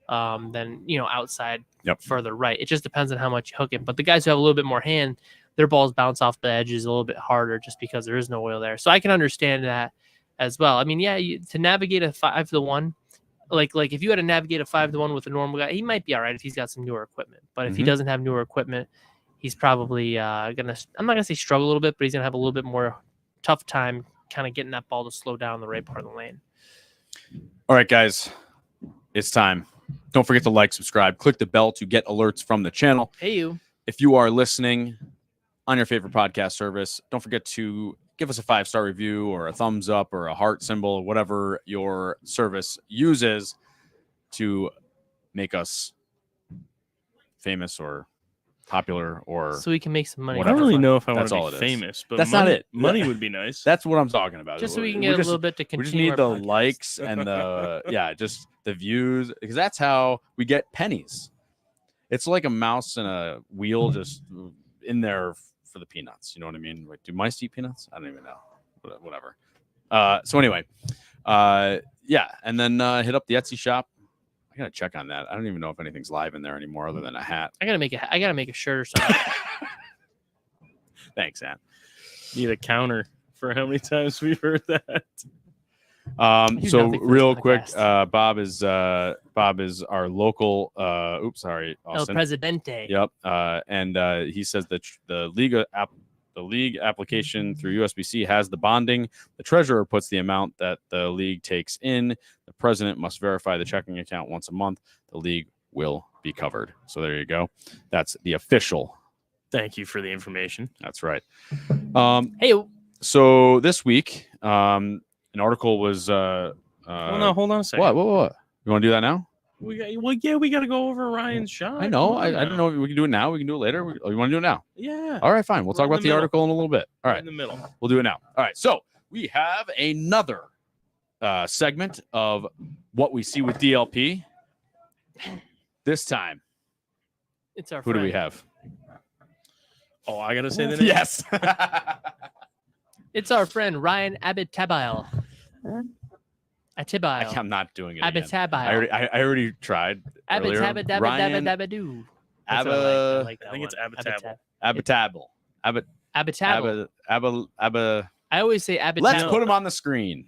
than, you know, outside further right. It just depends on how much you hook it. But the guys who have a little bit more hand, their balls bounce off the edges a little bit harder just because there is no oil there. So I can understand that as well. I mean, yeah, to navigate a 5-1, like if you had to navigate a 5-to-1 with a normal guy, he might be all right if he's got some newer equipment. But if he doesn't have newer equipment, he's probably gonna. I'm not gonna say struggle a little bit, but he's gonna have a little bit more tough time kind of getting that ball to slow down the right part of the lane. All right, guys, it's time. Don't forget to like, subscribe, click the bell to get alerts from the channel. Hey, you. If you are listening on your favorite podcast service, don't forget to give us a 5-star review or a thumbs up or a heart symbol or whatever your service uses to make us famous or popular or So we can make some money. I don't really know if I want That's to all be it is. famous, but That's not it. Money would be nice. That's what I'm talking about. Just so we can get a little bit to We just continue. need the our podcast. likes and the just the views, because that's how we get pennies. It's like a mouse and a wheel just in there for the peanuts. You know what I mean? Like, do mice eat peanuts? I don't even know. Whatever. So anyway, yeah, and then hit up the Etsy shop. I gotta check on that. I don't even know if anything's live in there anymore other than a hat. I gotta make a shirt or something. Thanks, Ann. Need a counter for how many times we've heard that. do So nothing for real this quick, podcast. Bob is our local. Oops, sorry, El Austin. Presidente. Yep. And he says that the league application through USBC has the bonding. The treasurer puts the amount that the league takes in. The president must verify the checking account once a month. The league will be covered. So there you go. That's the official. Thank you for the information. That's right. Hey, So this week, an article was. Hold on a second. What? You want to do that now? We got to go over Ryan's shot. I know. Come on I don't now. know. We can do it now. We can do it later. You want to do it now? Yeah. All right, fine. We'll talk Right in about the the middle. article in a little bit. All right. In the middle. We'll do it now. All right. So we have another segment of What We See with DLP. This time, it's our who do friend. we have? Oh, I got to say the name? Yes. It's our friend Ryan Abitabil. Atibile. I'm not doing it again. Abitabil. I already tried earlier. Ryan Abitabadabadabadoo. Abba- I I think it's Abitable. Abitable. Abitable. Abba. I always say Abitable. Let's put him on the screen.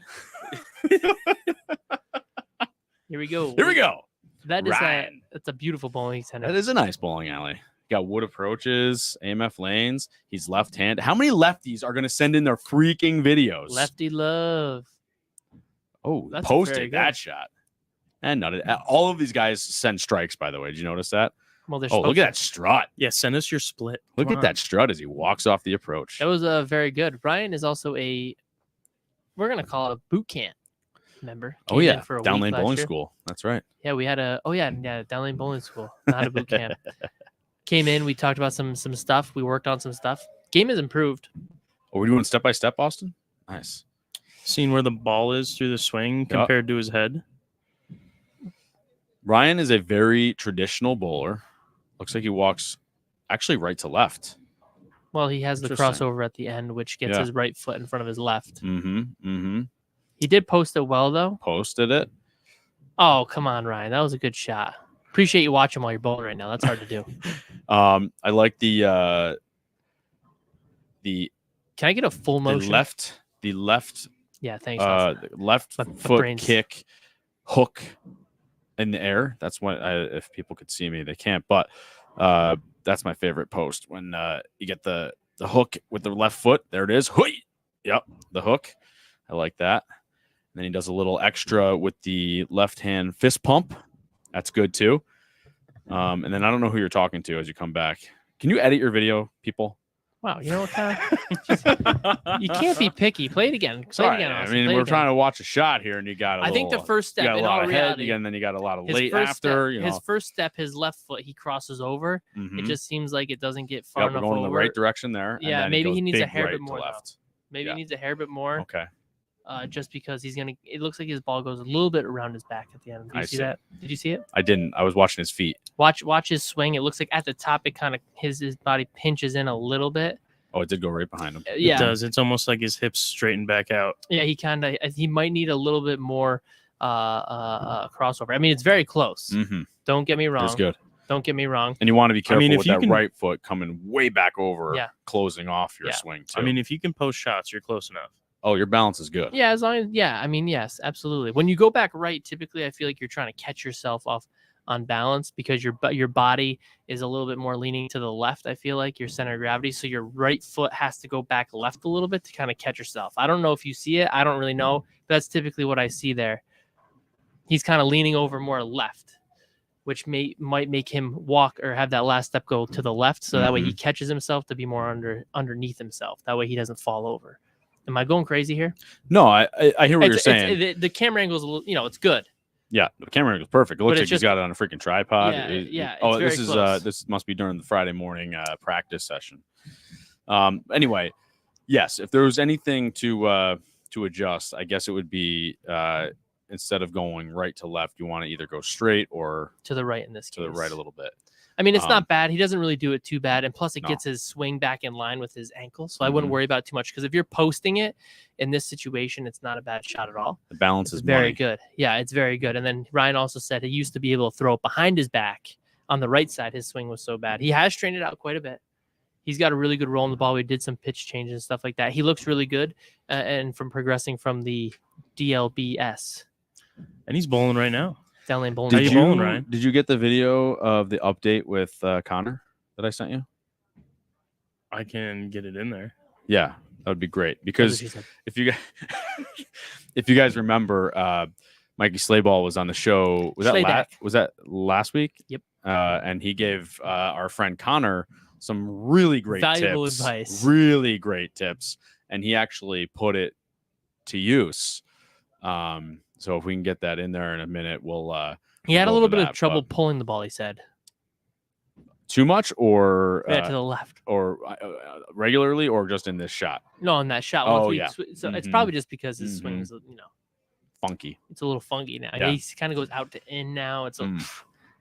Here we go. Here we go. That is Ryan. that's a beautiful bowling center. That is a nice bowling alley. Got wood approaches, AMF lanes. He's left-handed. How many lefties are going to send in their freaking videos? Lefty love. Oh, That's very posted good. that shot. And nutted. All of these guys send strikes, by the way. Did you notice that? Well, they're Oh, look supposed at to. that strut. Yeah, send us your split. Look Come at that strut as he walks off the approach. That was very good. Ryan is also we're gonna call it a boot camp member. Oh, Came yeah. in for a Down week lane last bowling year. school. That's right. Yeah, we had down lane bowling school, not a boot camp. Came in, we talked about some stuff. We worked on some stuff. Game has improved. Are we doing step-by-step, Austin? Nice. Seeing where the ball is through the swing compared to his head. Ryan is a very traditional bowler. Looks like he walks actually right to left. Well, he has the Interesting. crossover at the end, which gets Yeah. his right foot in front of his left. Mm-hmm. He did post it well, though. Posted it. Oh, come on, Ryan. That was a good shot. Appreciate you watching while you're bowling right now. That's hard to do. I like the Can I get a full motion? the left Yeah, thanks. Austin. left My foot brain's- kick hook in the air. That's what if people could see me, they can't. But that's my favorite post when you get the hook with the left foot. There it is. Hui! Yep, the hook. I like that. And then he does a little extra with the left hand fist pump. That's good too. And then I don't know who you're talking to as you come back. Can you edit your video, people? Wow, you know what kind of... You can't be picky. Play it again. Play it Sorry, again, I Austin. mean, Play it we're again. trying to watch a shot here, and you got I think the first you step, got a in lot all of head, reality, and then you got a lot of his late first after. step, his first step, his left foot, he crosses over. Mhm. It just seems like it doesn't get far Yep, we're enough going over. in the right direction there. and Yeah, then maybe he goes needs a big hair right bit to more, though. left. Maybe Yeah. he needs a hair bit more. Okay. Just because he's gonna. It looks like his ball goes a little bit around his back at the end. Did you I see see. that? Did you see it? I didn't. I was watching his feet. Watch his swing. It looks like at the top, it kind of his body pinches in a little bit. Oh, it did go right behind him. Yeah, It does. It's almost like his hips straighten back out. yeah. He might need a little bit more crossover. I mean, it's very close. Mm-hmm. Don't get me It wrong. was good. Don't get me wrong. And you want to be careful mean, if with you that can- right foot coming way back over, Yeah. closing off your Yeah. swing too. I mean, if you can post shots, you're close enough. oh, your balance is good. Yeah, as long as I mean, yes, absolutely. When you go back right, typically I feel like you're trying to catch yourself off on balance because your body is a little bit more leaning to the left. I feel like your center of gravity, so your right foot has to go back left a little bit to kind of catch yourself. I don't know if you see it. I don't really know, but that's typically what I see there. He's kind of leaning over more left, which might make him walk or have that last step go to the left, so that way he catches himself to be more underneath himself. That way he doesn't fall over. Am I going crazy here? No, I hear what you're saying. The camera angle is it's good. Yeah, the camera angle is perfect. It looks like he's got it on a freaking tripod. Yeah. Oh, this must be during the Friday morning practice session. Anyway, yes, if there was anything to adjust, I guess it would be instead of going right to left, you want to either go straight or to the right in this case. To the right a little bit. I mean, it's not bad. He doesn't really do it too bad. And plus, it gets his swing back in line with his ankle. So I wouldn't worry about it too much because if you're posting it in this situation, it's not a bad shot at all. The balance is very good. Yeah, it's very good. And then Ryan also said he used to be able to throw it behind his back on the right side. His swing was so bad. He has trained it out quite a bit. He's got a really good roll in the ball. We did some pitch changes and stuff like that. He looks really good. And from progressing from the DLBS. And he's bowling right now. Downlane bowling. Did you get the video of the update with Connor that I sent you? I can get it in there. Yeah, that would be great because if you guys remember, Mikey Slayball was on the show. Was that last week? Yep. And he gave our friend Connor some really great valuable tips, advice. Really great tips, and he actually put it to use. So if we can get that in there in a minute, we'll. He had a little bit of trouble pulling the ball. He said. Too much, or to the left, or regularly, or just in this shot. No, in that shot. Oh yeah. So it's probably just because his swing is funky. It's a little funky now. Yeah. He kind of goes out to in now. It's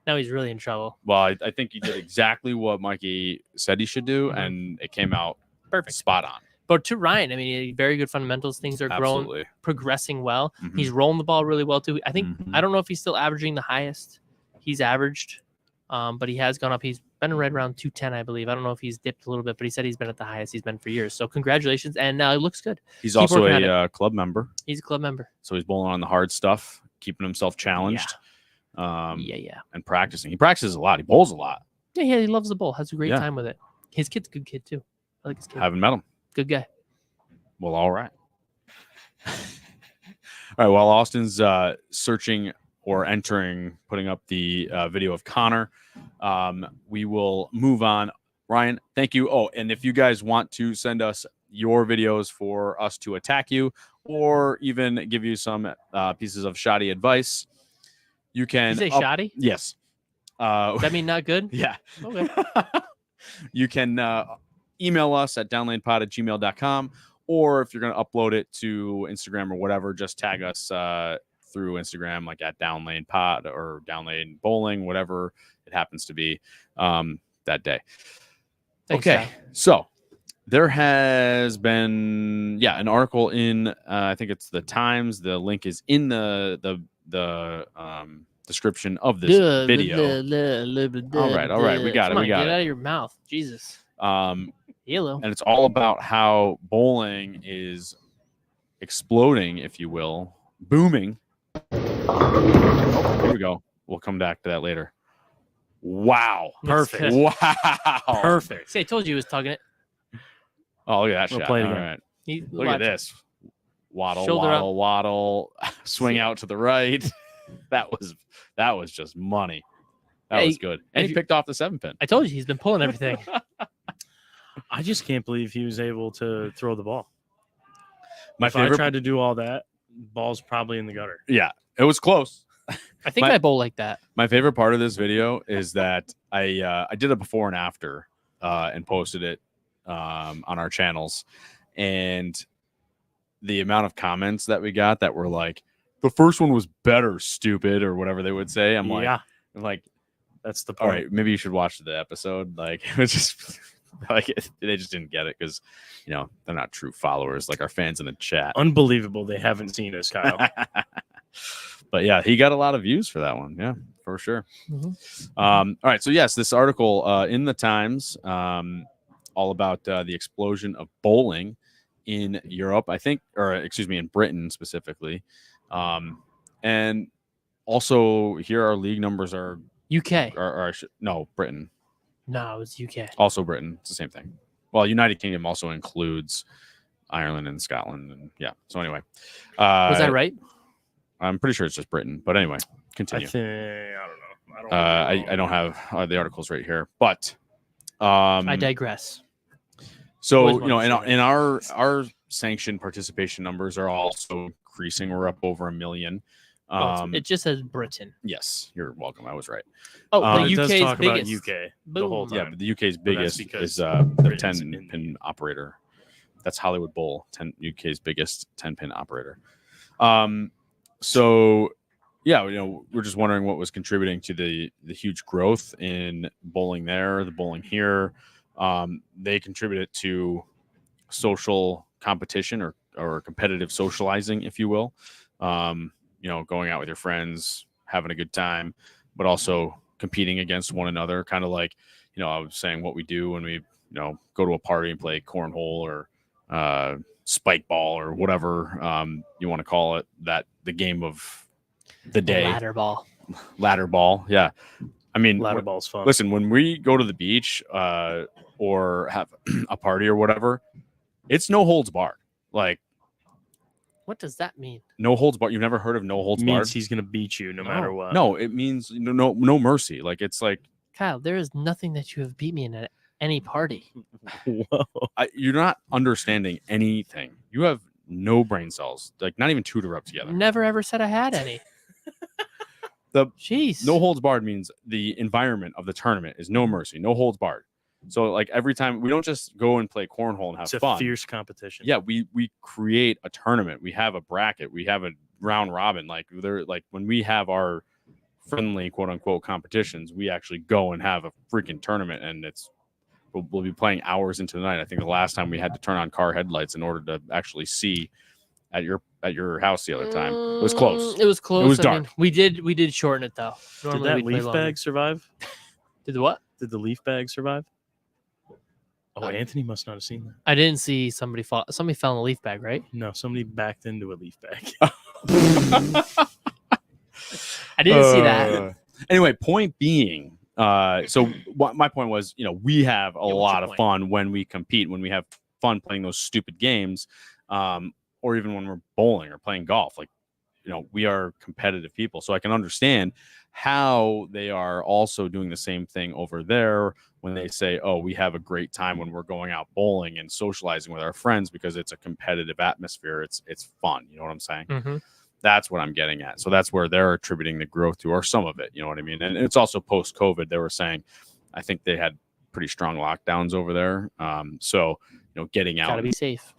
now he's really in trouble. Well, I think he did exactly what Mikey said he should do, and it came out perfect, spot on. But to Ryan, I mean, very good fundamentals. Things are growing, progressing well. He's rolling the ball really well too. I think I don't know if he's still averaging the highest he's averaged, but he has gone up. He's been right around 210, I believe. I don't know if he's dipped a little bit, but he said he's been at the highest he's been for years. So congratulations, and it looks good. He's also a club member. He's a club member, so he's bowling on the hard stuff, keeping himself challenged. Yeah. And practicing. He practices a lot. He bowls a lot. Yeah. He loves the bowl. Has a great time with it. His kid's a good kid too. I like his kid. Haven't met him. Good guy. Well, all right. All right. While Austin's searching or putting up the video of Connor, we will move on. Ryan, thank you. Oh, and if you guys want to send us your videos for us to attack you or even give you some pieces of shoddy advice, you can. You say shoddy? Yes. Does that mean not good? Yeah. Okay. You can email us at downlanepod@gmail.com, or if you're going to upload it to Instagram or whatever, just tag us through Instagram, like at downlanepod or downlane bowling, whatever it happens to be that day. Thanks, okay. So there has been, an article in, I think it's the Times. The link is in the description of this video. All right. We got it. Get out of your mouth. Jesus. Hello. And it's all about how bowling is exploding, if you will, booming. Oh, here we go. We'll come back to that later. Wow. Perfect. Wow. Perfect. See, I told you he was tugging it. Oh, look at that shot. Play it all again. right. Look at this. Waddle, Shoulder waddle, swing out to the right. That was just money. That was good. And he picked off the 7-pin. I told you he's been pulling everything. I just can't believe he was able to throw the ball. If I tried to do all that, ball's probably in the gutter. Yeah, it was close. I think I bowl like that. My favorite part of this video is that I did a before and after and posted it on our channels, and the amount of comments that we got that were like, the first one was better, stupid, or whatever they would say. I'm like, that's the point. All right, maybe you should watch the episode. Like, it was just like they just didn't get it because they're not true followers like our fans in the chat. Unbelievable they haven't seen us, Kyle. But yeah, he got a lot of views for that one. Yeah, for sure. All right, so yes, this article in the Times all about the explosion of bowling in Europe, I think, or excuse me, in Britain specifically. And also here our league numbers are UK. No, Britain. No, it's UK. Also Britain. It's the same thing. Well, United Kingdom also includes Ireland and Scotland, and yeah. So anyway, Was that right? I'm pretty sure it's just Britain, but anyway, continue. I don't know. I don't have the articles right here, but I digress. So Always wanted to say in our sanctioned participation numbers are also increasing. We're up over 1 million. It just says Britain. Yes, you're welcome. I was right. Oh, It the does UK's talk biggest. about UK the Boom. whole time. Yeah, but the UK's But that's biggest because is the Britain's 10-pin operator. That's Hollywood Bowl, UK's biggest 10-pin operator. So yeah, we're just wondering what was contributing to the huge growth in bowling there, the bowling here. They contributed to social competition or competitive socializing, if you will. Going out with your friends, having a good time, but also competing against one another. Kind of like, I was saying what we do when we, go to a party and play cornhole or spike ball or whatever you want to call it, that the game of the day. Ladder ball. Yeah. I mean, Ladder ball's fun. Listen, when we go to the beach or have a party or whatever, it's no holds barred. Like, what does that mean? No holds barred. You've never heard of no holds barred? It means he's going to beat you no matter what. No, it means no mercy. Like, it's like, Kyle, there is nothing that you have beat me in at any party. Whoa. You're not understanding anything. You have no brain cells, like not even two to rub together. Never ever said I had any. Jeez. No holds barred means the environment of the tournament is no mercy, no holds barred. So like every time we don't just go and play cornhole and have It's fun. a fierce competition. Yeah, we create a tournament. We have a bracket. We have a round robin. Like when we have our friendly quote unquote competitions, we actually go and have a freaking tournament, and we'll be playing hours into the night. I think the last time we had to turn on car headlights in order to actually see at your house the other time. It was close. It was close. It was dark. We did shorten it though. Did that leaf bag survive? Did the what? Did the leaf bag survive? Oh, Anthony must not have seen that. I didn't see somebody fall. Somebody fell in a leaf bag, right? No, somebody backed into a leaf bag. I didn't see that. Anyway, point being, so my point was, we have a lot of fun when we compete, when we have fun playing those stupid games, or even when we're bowling or playing golf. Like, we are competitive people, so I can understand how they are also doing the same thing over there when they say, oh, we have a great time when we're going out bowling and socializing with our friends, because it's a competitive atmosphere. It's fun. You know what I'm saying? Mm-hmm. That's what I'm getting at. So that's where they're attributing the growth to, or some of it. You know what I mean? And it's also post-COVID. They were saying, I think they had pretty strong lockdowns over there. So, getting out, gotta be safe,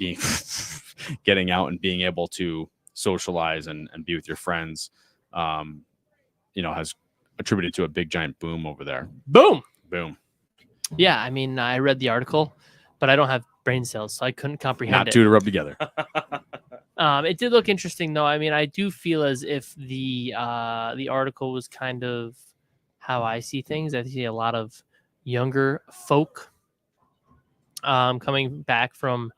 getting out and being able to socialize and be with your friends, has attributed to a big giant boom over there. Boom. Yeah, I mean, I read the article, but I don't have brain cells, so I couldn't comprehend Not it. two to rub together. It did look interesting, though. I mean, I do feel as if the article was kind of how I see things. I see a lot of younger folk coming back from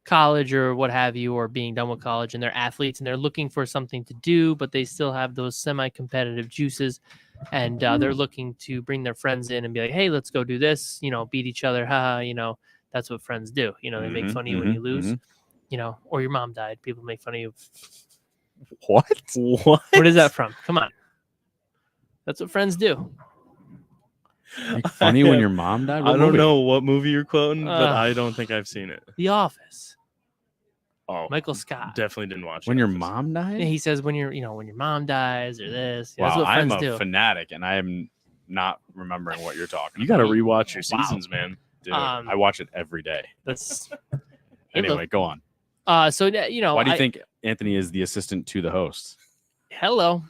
college or what have you, or being done with college, and they're athletes and they're looking for something to do, but they still have those semi-competitive juices, and they're looking to bring their friends in and be like, hey, let's go do this, beat each other, that's what friends do. They make fun of you when you lose, or your mom died, people make fun of you. What is that from? Come on, that's what friends do. Make funny when your mom died? I don't know what movie you're quoting, but I don't think I've seen it. The Office. Oh, Michael Scott. Definitely didn't watch it. When your mom died? Yeah, he says when your mom dies or this. Wow, that's what I'm friends a do. fanatic, and I am not remembering what you're talking You got to about. rewatch your seasons, man. Dude, I watch it every day. That's Anyway, go on. So why do you think Anthony is the assistant to the host? Hello.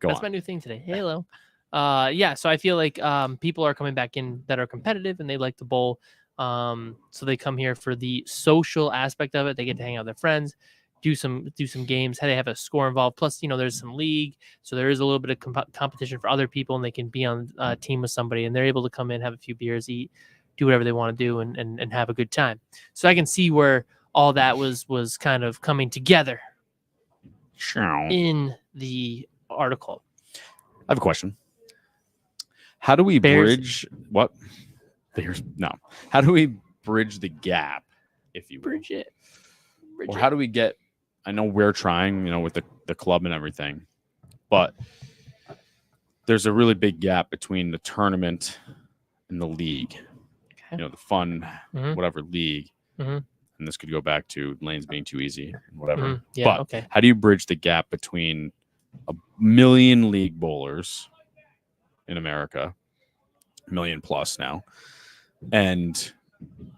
That's on. my new thing today. Hello. So I feel like people are coming back in that are competitive and they like to bowl. So they come here for the social aspect of it. They get to hang out with their friends, do some games. They have a score involved. Plus, there's some league, so there is a little bit of competition for other people, and they can be on a team with somebody, and they're able to come in, have a few beers, eat, do whatever they want to do, and have a good time. So I can see where all that was kind of coming together I in the article. have a question. How do we Bears. bridge what? Bears? No. How do we bridge the gap, if you will? Bridge it. Or how do we get? I know we're trying, with the club and everything, but there's a really big gap between the tournament and the league. Okay. The fun, Mhm. whatever league. Mhm. And this could go back to lanes being too easy and whatever. Mhm. Yeah. But Okay. how do you bridge the gap between 1 million league bowlers in America, 1 million plus now, and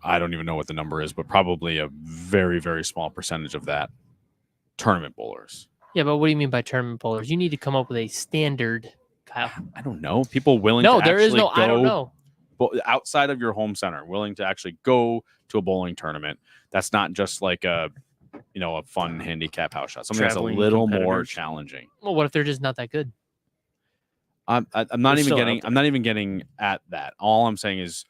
I don't even know what the number is, but probably a very, very small percentage of that tournament bowlers? Yeah, but what do you mean by tournament bowlers? You need to come up with a standard, Kyle. I don't know. People willing No, to there is actually no. I don't know. outside of your home center, willing to actually go to a bowling tournament. That's not just like a fun handicap house shot. Something that's a Traveling little more competitors. challenging. Well, what if they're just not that good? I'm not They're even still getting. out there. I'm not even getting at that. All I'm saying is,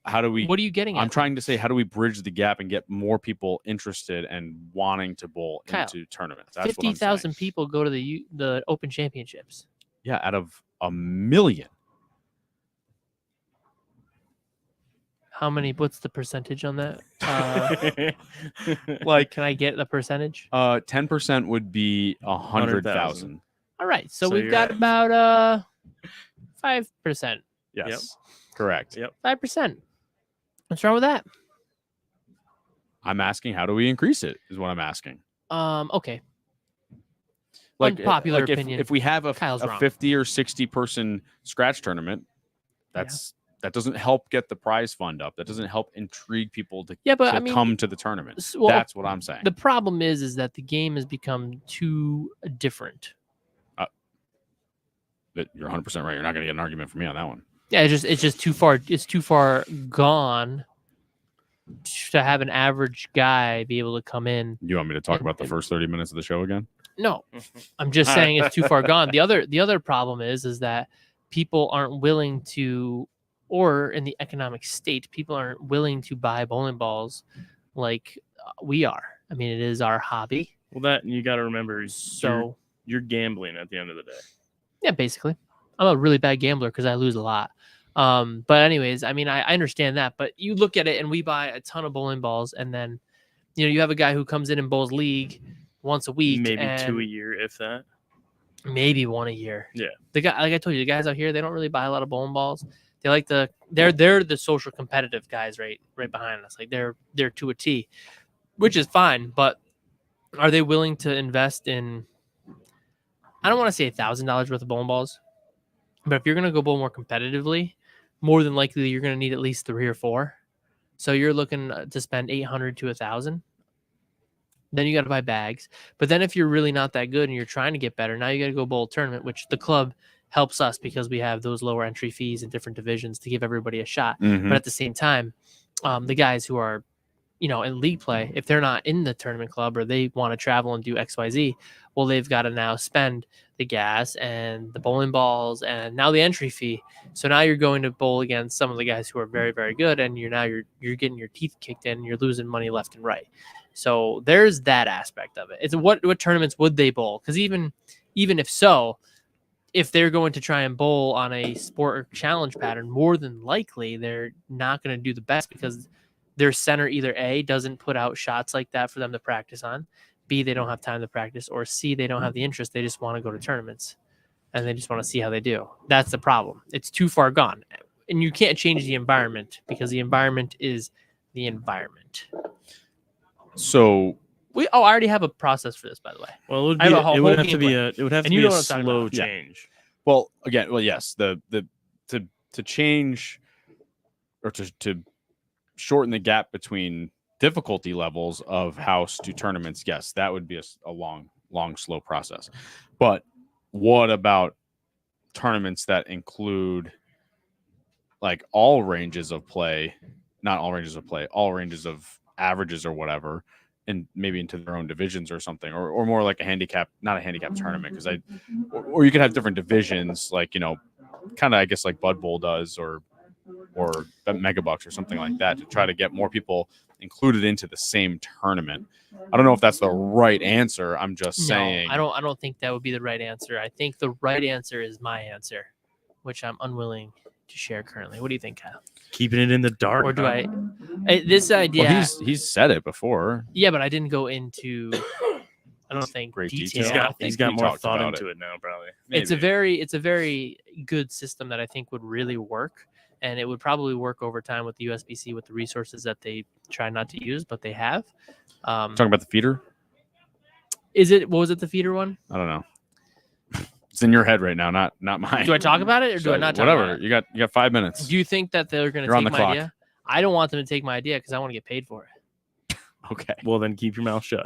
how do we? What are you getting at? I'm trying to say, how do we bridge the gap and get more people interested and wanting to bowl Kyle, into tournaments? That's what I'm saying. 50,000 people go to the Open Championships. Yeah, out of 1 million. How many? What's the percentage on that? Like, Can I get the percentage? 10% would be 100,000. All right, so So we've you're got at- about 5%. Yes, correct. Yep. 5%. What's wrong with that? I'm asking, how do we increase it? Is what I'm asking. Okay. Like, Unpopular like opinion. If we have a Kyle's wrong. 50 or 60 person scratch tournament, that doesn't help get the prize fund up. That doesn't help intrigue people to Yeah, but I mean, come to the tournament. well, That's what I'm saying. the problem is that the game has become too different. You're 100% right. You're not going to get an argument from me on that one. Yeah, it's just too far. It's too far gone to have an average guy be able to come in. You want me to talk about the and- first 30 minutes of the show again? No, I'm just saying it's too far gone. The other problem is that people aren't willing to, or in the economic state, people aren't willing to buy bowling balls like we are. I mean, it is our hobby. Well, that you got to remember. So you're gambling at the end of the day. yeah, basically, I'm a really bad gambler because I lose a lot. But anyways, I mean, I understand that. But you look at it, and we buy a ton of bowling balls, and then you have a guy who comes in and bowls league once a week, Maybe and 2 a year, if that. maybe 1 a year. Yeah. The guy, like I told you, the guys out here, they don't really buy a lot of bowling balls. They like they're the social competitive guys right behind us. Like they're to a T, which is fine. But are they willing to invest in? I don't want to say $1,000 worth of bowling balls, but if you're gonna go bowl more competitively, more than likely you're gonna need at least 3 or 4. So you're looking to spend $800 to $1,000. Then you got to buy bags. But then if you're really not that good and you're trying to get better, now you got to go bowl a tournament, which the club helps us because we have those lower entry fees in different divisions to give everybody a shot. Mhm. But at the same time, the guys who are, in league play, if they're not in the tournament club or they want to travel and do XYZ, well, they've got to now spend the gas and the bowling balls and now the entry fee. So now you're going to bowl against some of the guys who are very, very good, and you're getting your teeth kicked in and you're losing money left and right. So there's that aspect of it. It's what tournaments would they bowl? Because even if so, if they're going to try and bowl on a sport or challenge pattern, more than likely they're not going to do the best because their center either A, doesn't put out shots like that for them to practice on, B, they don't have time to practice, or C, they don't have the interest. They just want to go to tournaments and they just want to see how they do. That's the problem. It's too far gone. And you can't change the environment because the environment is the environment. So I already have a process for this, by the way. Well, it would, I have a whole it would have game to be plan. it would have to And you be know a what I'm talking slow about. Yeah. change. well, yes, to change or to shorten the gap between difficulty levels of house to tournaments, yes, that would be a long, slow process. But what about tournaments that include like all ranges of play, not all ranges of play, all ranges of averages or whatever, and maybe into their own divisions or something, or more like a handicap, not a handicap tournament, because or you could have different divisions, like kind of I guess like Bud Bowl does, or or Bet Megabucks or something like that to try to get more people included into the same tournament. I don't know if that's the right answer. I'm just saying. I don't think that would be the right answer. I think the right answer is my answer, which I'm unwilling to share currently. What do you think, Kyle? Keeping it in the dark. Or do this idea? Well, he's said it before. Yeah, but I didn't go into. I don't think Great detail. detail. He's got more talked thought about into it now, probably. It's a very good system that I think would really work, and it would probably work over time with the USBC with the resources that they try not to use, but they have. Talking about the feeder? What was it, the feeder one? I don't know. It's in your head right now, not mine. Do I talk about it or do I not talk Whatever. about it? You got 5 minutes. Do you think that they're going to You're on take the my clock. idea? I don't want them to take my idea because I want to get paid for it. Okay. Well, then keep your mouth shut.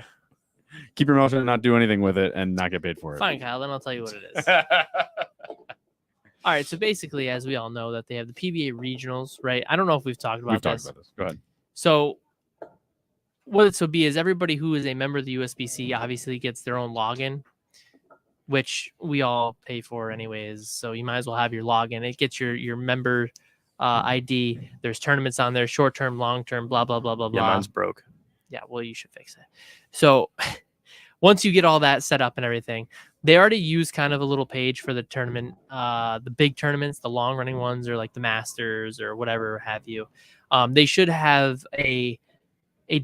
Keep your mouth shut and not do anything with it and not get paid for it. Fine, Kyle. Then I'll tell you what it is. All right. So basically, as we all know, that they have the PBA regionals, right? I don't know if we've talked about this. Go ahead. So what this will be is everybody who is a member of the USBC obviously gets their own login, which we all pay for anyways. So you might as well have your login. It gets your member ID. There's tournaments on there, short term, long term, blah, blah, blah, blah, Yeah, blah. mine's broke. Yeah, well, you should fix it. So once you get all that set up and everything, they already use kind of a little page for the tournament, the big tournaments, the long running ones, or like the Masters or whatever have you. They should have a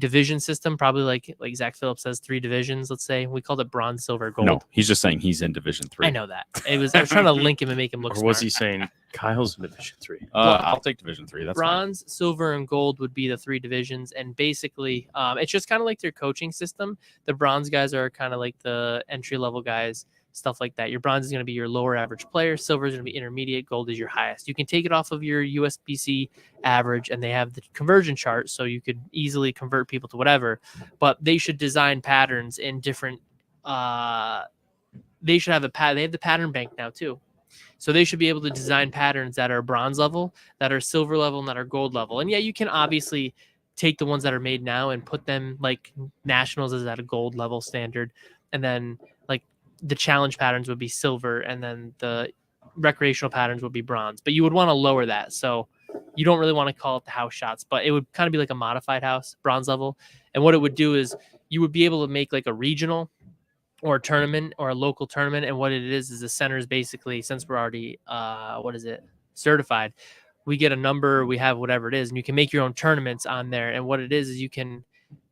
division system, probably like Zach Phillips says, 3 divisions. Let's say we called it bronze, silver, gold. No, he's just saying he's in Division 3. I know that. I was trying to link him and make him look Or smart. was he saying Kyle's in Division 3? I'll take Division 3. That's Bronze, silver, and gold would be the 3 divisions, and basically, it's just kind of like their coaching system. The bronze guys are kind of like the entry level guys, stuff like that. Your bronze is going to be your lower average player, silver is going to be intermediate, gold is your highest. You can take it off of your USBC average, and they have the conversion chart, so you could easily convert people to whatever. But they should design patterns in different. They should have they have the pattern bank now too. So they should be able to design patterns that are bronze level, that are silver level, and that are gold level. And yeah, you can obviously take the ones that are made now and put them like nationals is at a gold level standard. And then like the challenge patterns would be silver, and then the recreational patterns would be bronze. But you would want to lower that. So you don't really want to call it the house shots, but it would kind of be like a modified house, bronze level. And what it would do is you would be able to make like a regional or a tournament or a local tournament. And what it is the center is basically, since we're already, certified, we get a number, we have whatever it is, and you can make your own tournaments on there. And what it is you can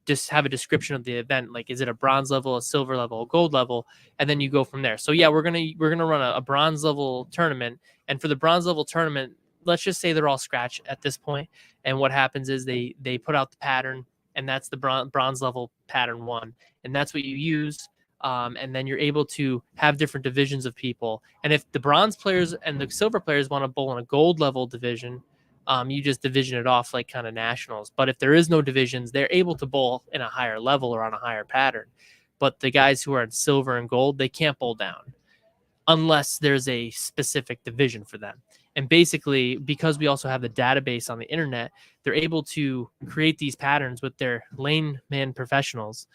just have a description of the event. Like, is it a bronze level, a silver level, a gold level? And then you go from there. So yeah, we're going to run a bronze level tournament. And for the bronze level tournament, let's just say they're all scratch at this point. And what happens is they put out the pattern, and that's the bronze level pattern 1. And that's what you use. And then you're able to have different divisions of people. And if the bronze players and the silver players want to bowl in a gold level division, you just division it off like kind of nationals. But if there is no divisions, they're able to bowl in a higher level or on a higher pattern. But the guys who are in silver and gold, they can't bowl down unless there's a specific division for them. And basically, because we also have the database on the internet, they're able to create these patterns with their lane man professionals.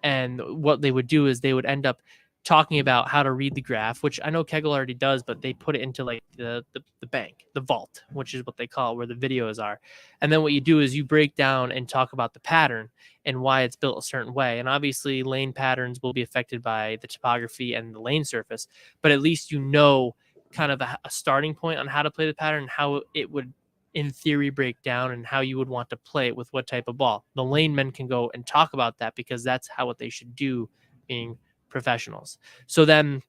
And what they would do is they would end up talking about how to read the graph, which I know Kegel already does, but they put it into like the bank, the vault, which is what they call it, where the videos are. And then what you do is you break down and talk about the pattern and why it's built a certain way. And obviously lane patterns will be affected by the topography and the lane surface, but at least you know kind of a starting point on how to play the pattern, how it would in theory break down, and how you would want to play it with what type of ball. The lane men can go and talk about that because that's what they should do being professionals. So then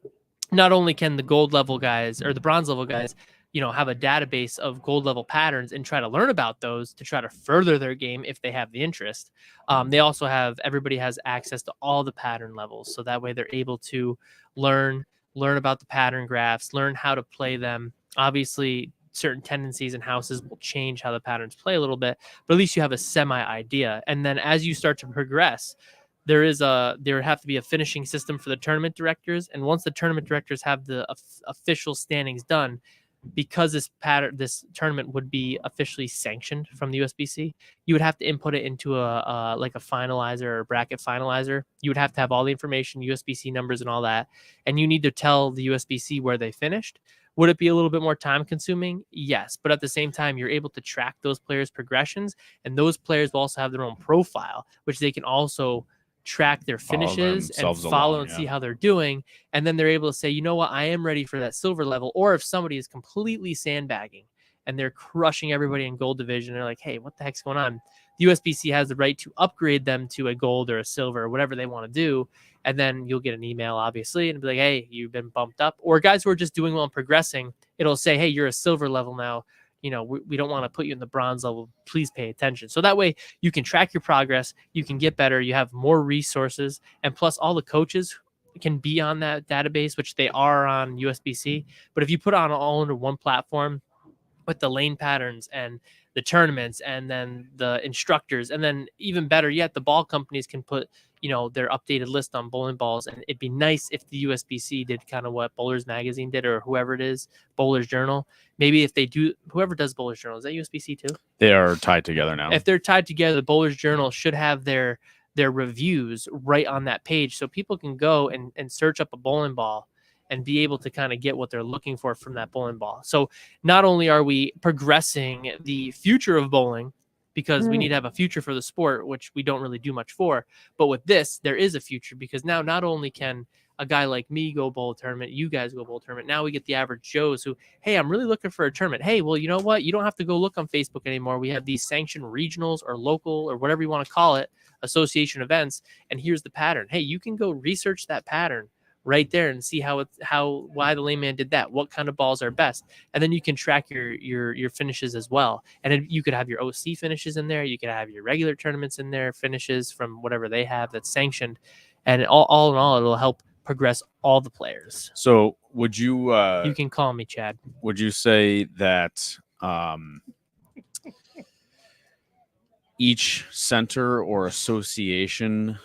not only can the gold level guys or the bronze level guys, have a database of gold level patterns and try to learn about those to try to further their game if they have the interest. They also everybody has access to all the pattern levels. So that way they're able to learn about the pattern graphs, learn how to play them. Obviously, certain tendencies and houses will change how the patterns play a little bit, but at least you have a semi idea. And then as you start to progress, there have to be a finishing system for the tournament directors. And once the tournament directors have the official standings done, because this tournament would be officially sanctioned from the USBC, you would have to input it into a finalizer or a bracket finalizer. You would have to have all the information, USBC numbers and all that. And you need to tell the USBC where they finished. Would it be a little bit more time consuming? Yes. But at the same time, you're able to track those players' progressions, and those players will also have their own profile, which they can also track their finishes and follow and see how they're doing. And then they're able to say, you know what, I am ready for that silver level. Or if somebody is completely sandbagging and they're crushing everybody in gold division, they're like, hey, what the heck's going on? The USBC has the right to upgrade them to a gold or a silver or whatever they want to do. And then you'll get an email, obviously, and be like, hey, you've been bumped up. Or guys who are just doing well and progressing, it'll say, hey, you're a silver level now. You know, we don't want to put you in the bronze level. Please pay attention. So that way you can track your progress. You can get better. You have more resources. And plus all the coaches can be on that database, which they are on USBC. But if you put it on all under one platform with the lane patterns and the tournaments and then the instructors, and then even better yet, the ball companies can put, you know, their updated list on bowling balls. And it'd be nice if the USBC did kind of what Bowlers Magazine did, or whoever it is, Bowlers Journal. Maybe if they do, whoever does Bowlers Journal, is that USBC too? They are tied together now. If they're tied together, the Bowlers Journal should have their reviews right on that page, so people can go and search up a bowling ball and be able to kind of get what they're looking for from that bowling ball. So not only are we progressing the future of bowling, because we need to have a future for the sport, which we don't really do much for, but with this, there is a future, because now not only can a guy like me go bowl a tournament, you guys go bowl a tournament, now we get the average Joes who, hey, I'm really looking for a tournament. Hey, well, you know what? You don't have to go look on Facebook anymore. We have these sanctioned regionals or local or whatever you want to call it, association events, and here's the pattern. Hey, you can go research that pattern right there and see why the layman did that, what kind of balls are best, and then you can track your finishes as well. And then you could have your OC finishes in there, you could have your regular tournaments in there, finishes from whatever they have that's sanctioned, and all in all, it'll help progress all the players. So would you you can call me Chad. Would you say that each center or association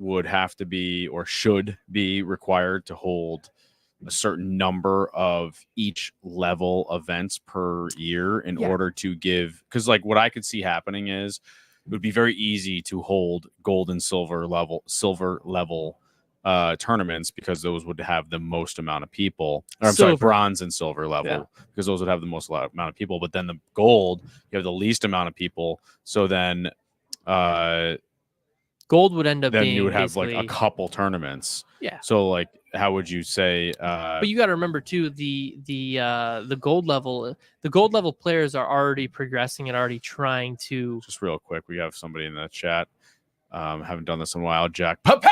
would have to be or should be required to hold a certain number of each level events per year in order to give? Because like what I could see happening is it would be very easy to hold gold and silver level tournaments, because those would have the most amount of people. Or, I'm sorry, bronze and silver level, because those would have the most amount of people. But then the gold, you have the least amount of people. So then gold would end up then being you would have like a couple tournaments. Yeah. So like, how would you say? But you got to remember too, the gold level players are already progressing and already trying to. Just real quick, we have somebody in the chat. Haven't done this in a while. Jack, Papa.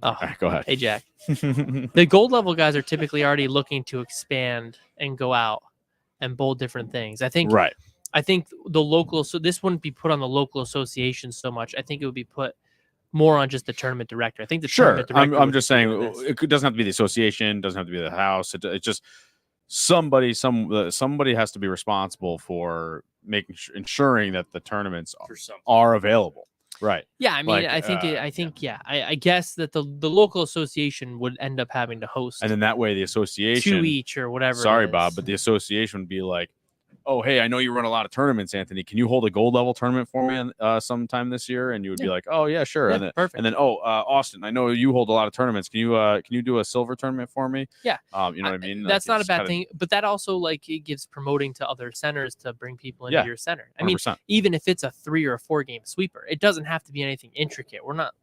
Oh, right, go ahead. Hey, Jack. The gold level guys are typically already looking to expand and go out and bowl different things. I think the local, so this wouldn't be put on the local association so much. I think it would be put more on just the tournament director. I think the tournament director. I'm just saying it doesn't have to be the association, doesn't have to be the house. It's just somebody has to be responsible for ensuring that the tournaments are available. Right. Yeah, I mean, I guess that the local association would end up having to host, and then that way the association 2 each or whatever. Sorry, Bob, but the association would be like, oh, hey, I know you run a lot of tournaments, Anthony. Can you hold a gold level tournament for me sometime this year? And you would be like, oh yeah, sure. Yeah, perfect. And then Austin, I know you hold a lot of tournaments. Can you do a silver tournament for me? Yeah. You know what I mean? That's not a bad thing, but that also like it gives promoting to other centers to bring people into your center. I 100%. mean, even if it's a 3 or a 4 game sweeper, it doesn't have to be anything intricate. We're not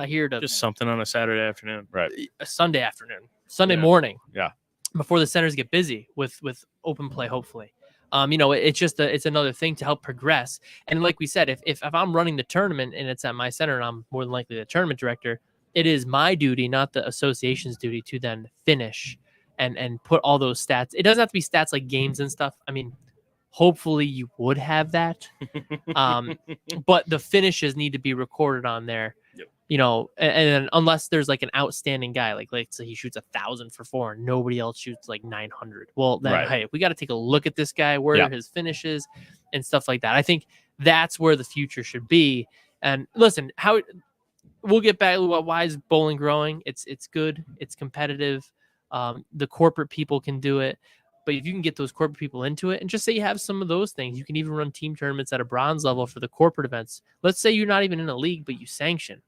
here to just something on a Saturday afternoon, right? A Sunday afternoon, Sunday morning. Yeah. Before the centers get busy with open play, hopefully. It's another thing to help progress. And like we said, if I'm running the tournament and it's at my center and I'm more than likely the tournament director, it is my duty, not the association's duty, to then finish and put all those stats. It doesn't have to be stats like games and stuff. I mean, hopefully you would have that. But the finishes need to be recorded on there. Yep. You know, and unless there's like an outstanding guy, like say he shoots 1,000 for 4 and nobody else shoots like 900. Well, then hey, we got to take a look at this guy, where are his finishes and stuff like that. I think that's where the future should be. And listen, we'll get back to why is bowling growing? It's good, it's competitive. The corporate people can do it. But if you can get those corporate people into it and just say you have some of those things, you can even run team tournaments at a bronze level for the corporate events. Let's say you're not even in a league, but you sanction.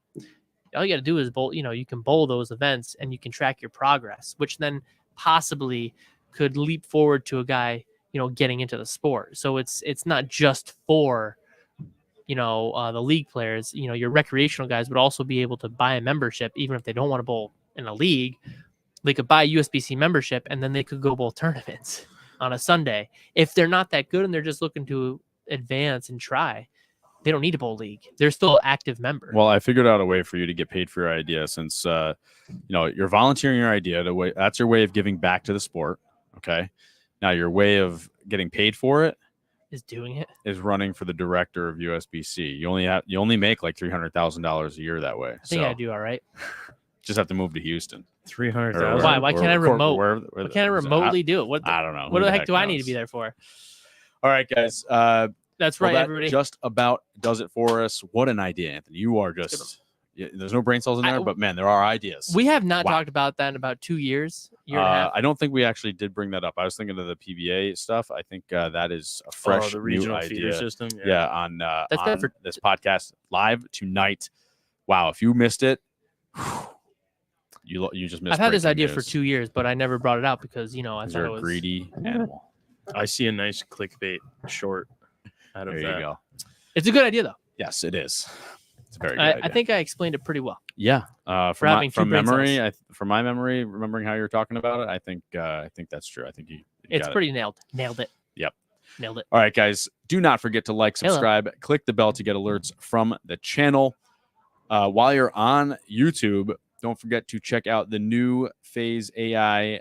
All you got to do is bowl, you can bowl those events and you can track your progress, which then possibly could leap forward to a guy, getting into the sport. So it's not just for, the league players. Your recreational guys would also be able to buy a membership, even if they don't want to bowl in a league. They could buy a USBC membership, and then they could go bowl tournaments on a Sunday. If they're not that good and they're just looking to advance and try, they don't need a bowl league. They're still an active member. Well, I figured out a way for you to get paid for your idea, since you're volunteering your idea. That's your way of giving back to the sport. Okay. Now your way of getting paid for it is doing it. Is running for the director of USBC. You only make like $300,000 a year that way. I think I do all right. Just have to move to Houston. 300,000. Why can't I remote? Why can't I remotely do it? I don't know. What the heck do I need to be there for? All right, guys. That's right, that everybody. Just about does it for us. What an idea, Anthony. You are just. There's no brain cells in there, but man, there are ideas. We have not talked about that in about 2 years. Year and a half. I don't think we actually did bring that up. I was thinking of the PBA stuff. I think that is a fresh the regional new feeder idea. system. Yeah, on this podcast live tonight. Wow, if you missed it, you just missed. I've had this idea news. for 2 years, but I never brought it out because I thought you're it was a greedy animal. I see a nice clickbait short out of there. That. You go. It's a good idea, though. Yes, it is. It's a very good idea. I think I explained it pretty well. Yeah. From memory, from my memory, remembering how you're talking about it, I think that's true. I think it's pretty nailed. Nailed it. Yep. Nailed it. All right, guys. Do not forget to like, subscribe, click the bell to get alerts from the channel. While you're on YouTube, don't forget to check out the new Phase AI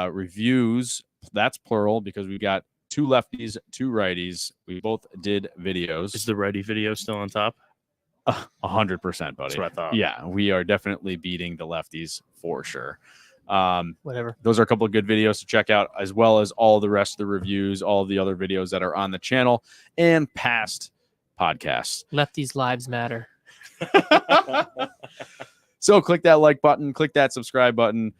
reviews. That's plural because we got 2 lefties, 2 righties. We both did videos. Is the righty video still on top? 100%, buddy. That's what I thought. Yeah, we are definitely beating the lefties for sure. Whatever. Those are a couple of good videos to check out, as well as all the rest of the reviews, all of the other videos that are on the channel and past podcasts. Lefties' lives matter. So click that like button, click that subscribe button,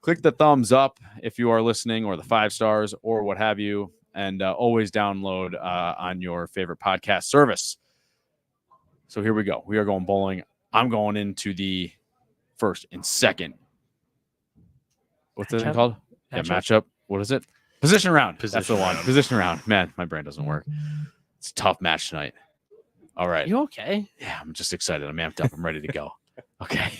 click the thumbs up if you are listening, or the 5 stars or what have you, and always download on your favorite podcast service. So here we go. We are going bowling. I'm going into the first and second. What's it called? Matchup. What is it? Position round. That's the one. Position round. Man, my brain doesn't work. It's a tough match tonight. All right. You okay? Yeah, I'm just excited. I'm amped up. I'm ready to go. Okay.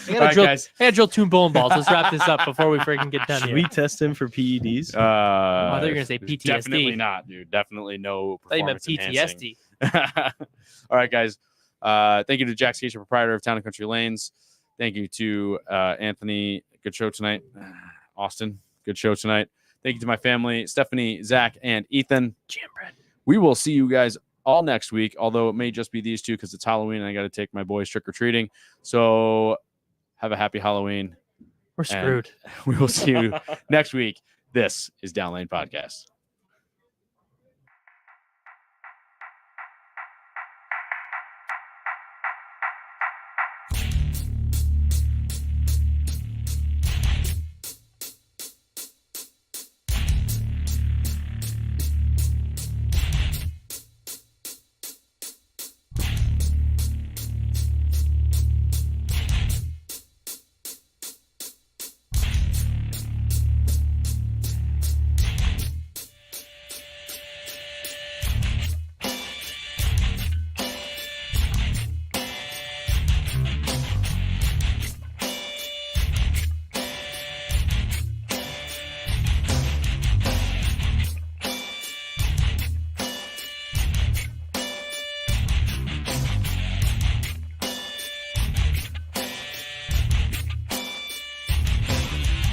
I gotta drill 2 bowling balls. Let's wrap this up before we freaking get done Should here. we test him for PEDs? I thought you were gonna say PTSD. Definitely not, dude. Definitely no. I thought you meant PTSD. All right, guys. Thank you to Jack Scaccia, proprietor of Town and Country Lanes. Thank you to Anthony. Good show tonight. Austin. Good show tonight. Thank you to my family, Stephanie, Zach, and Ethan. Jam bread. We will see you guys all next week, although it may just be these 2 because it's Halloween and I got to take my boys trick-or-treating. So have a happy Halloween. We're screwed. We will see you next week. This is Down Lane Podcast.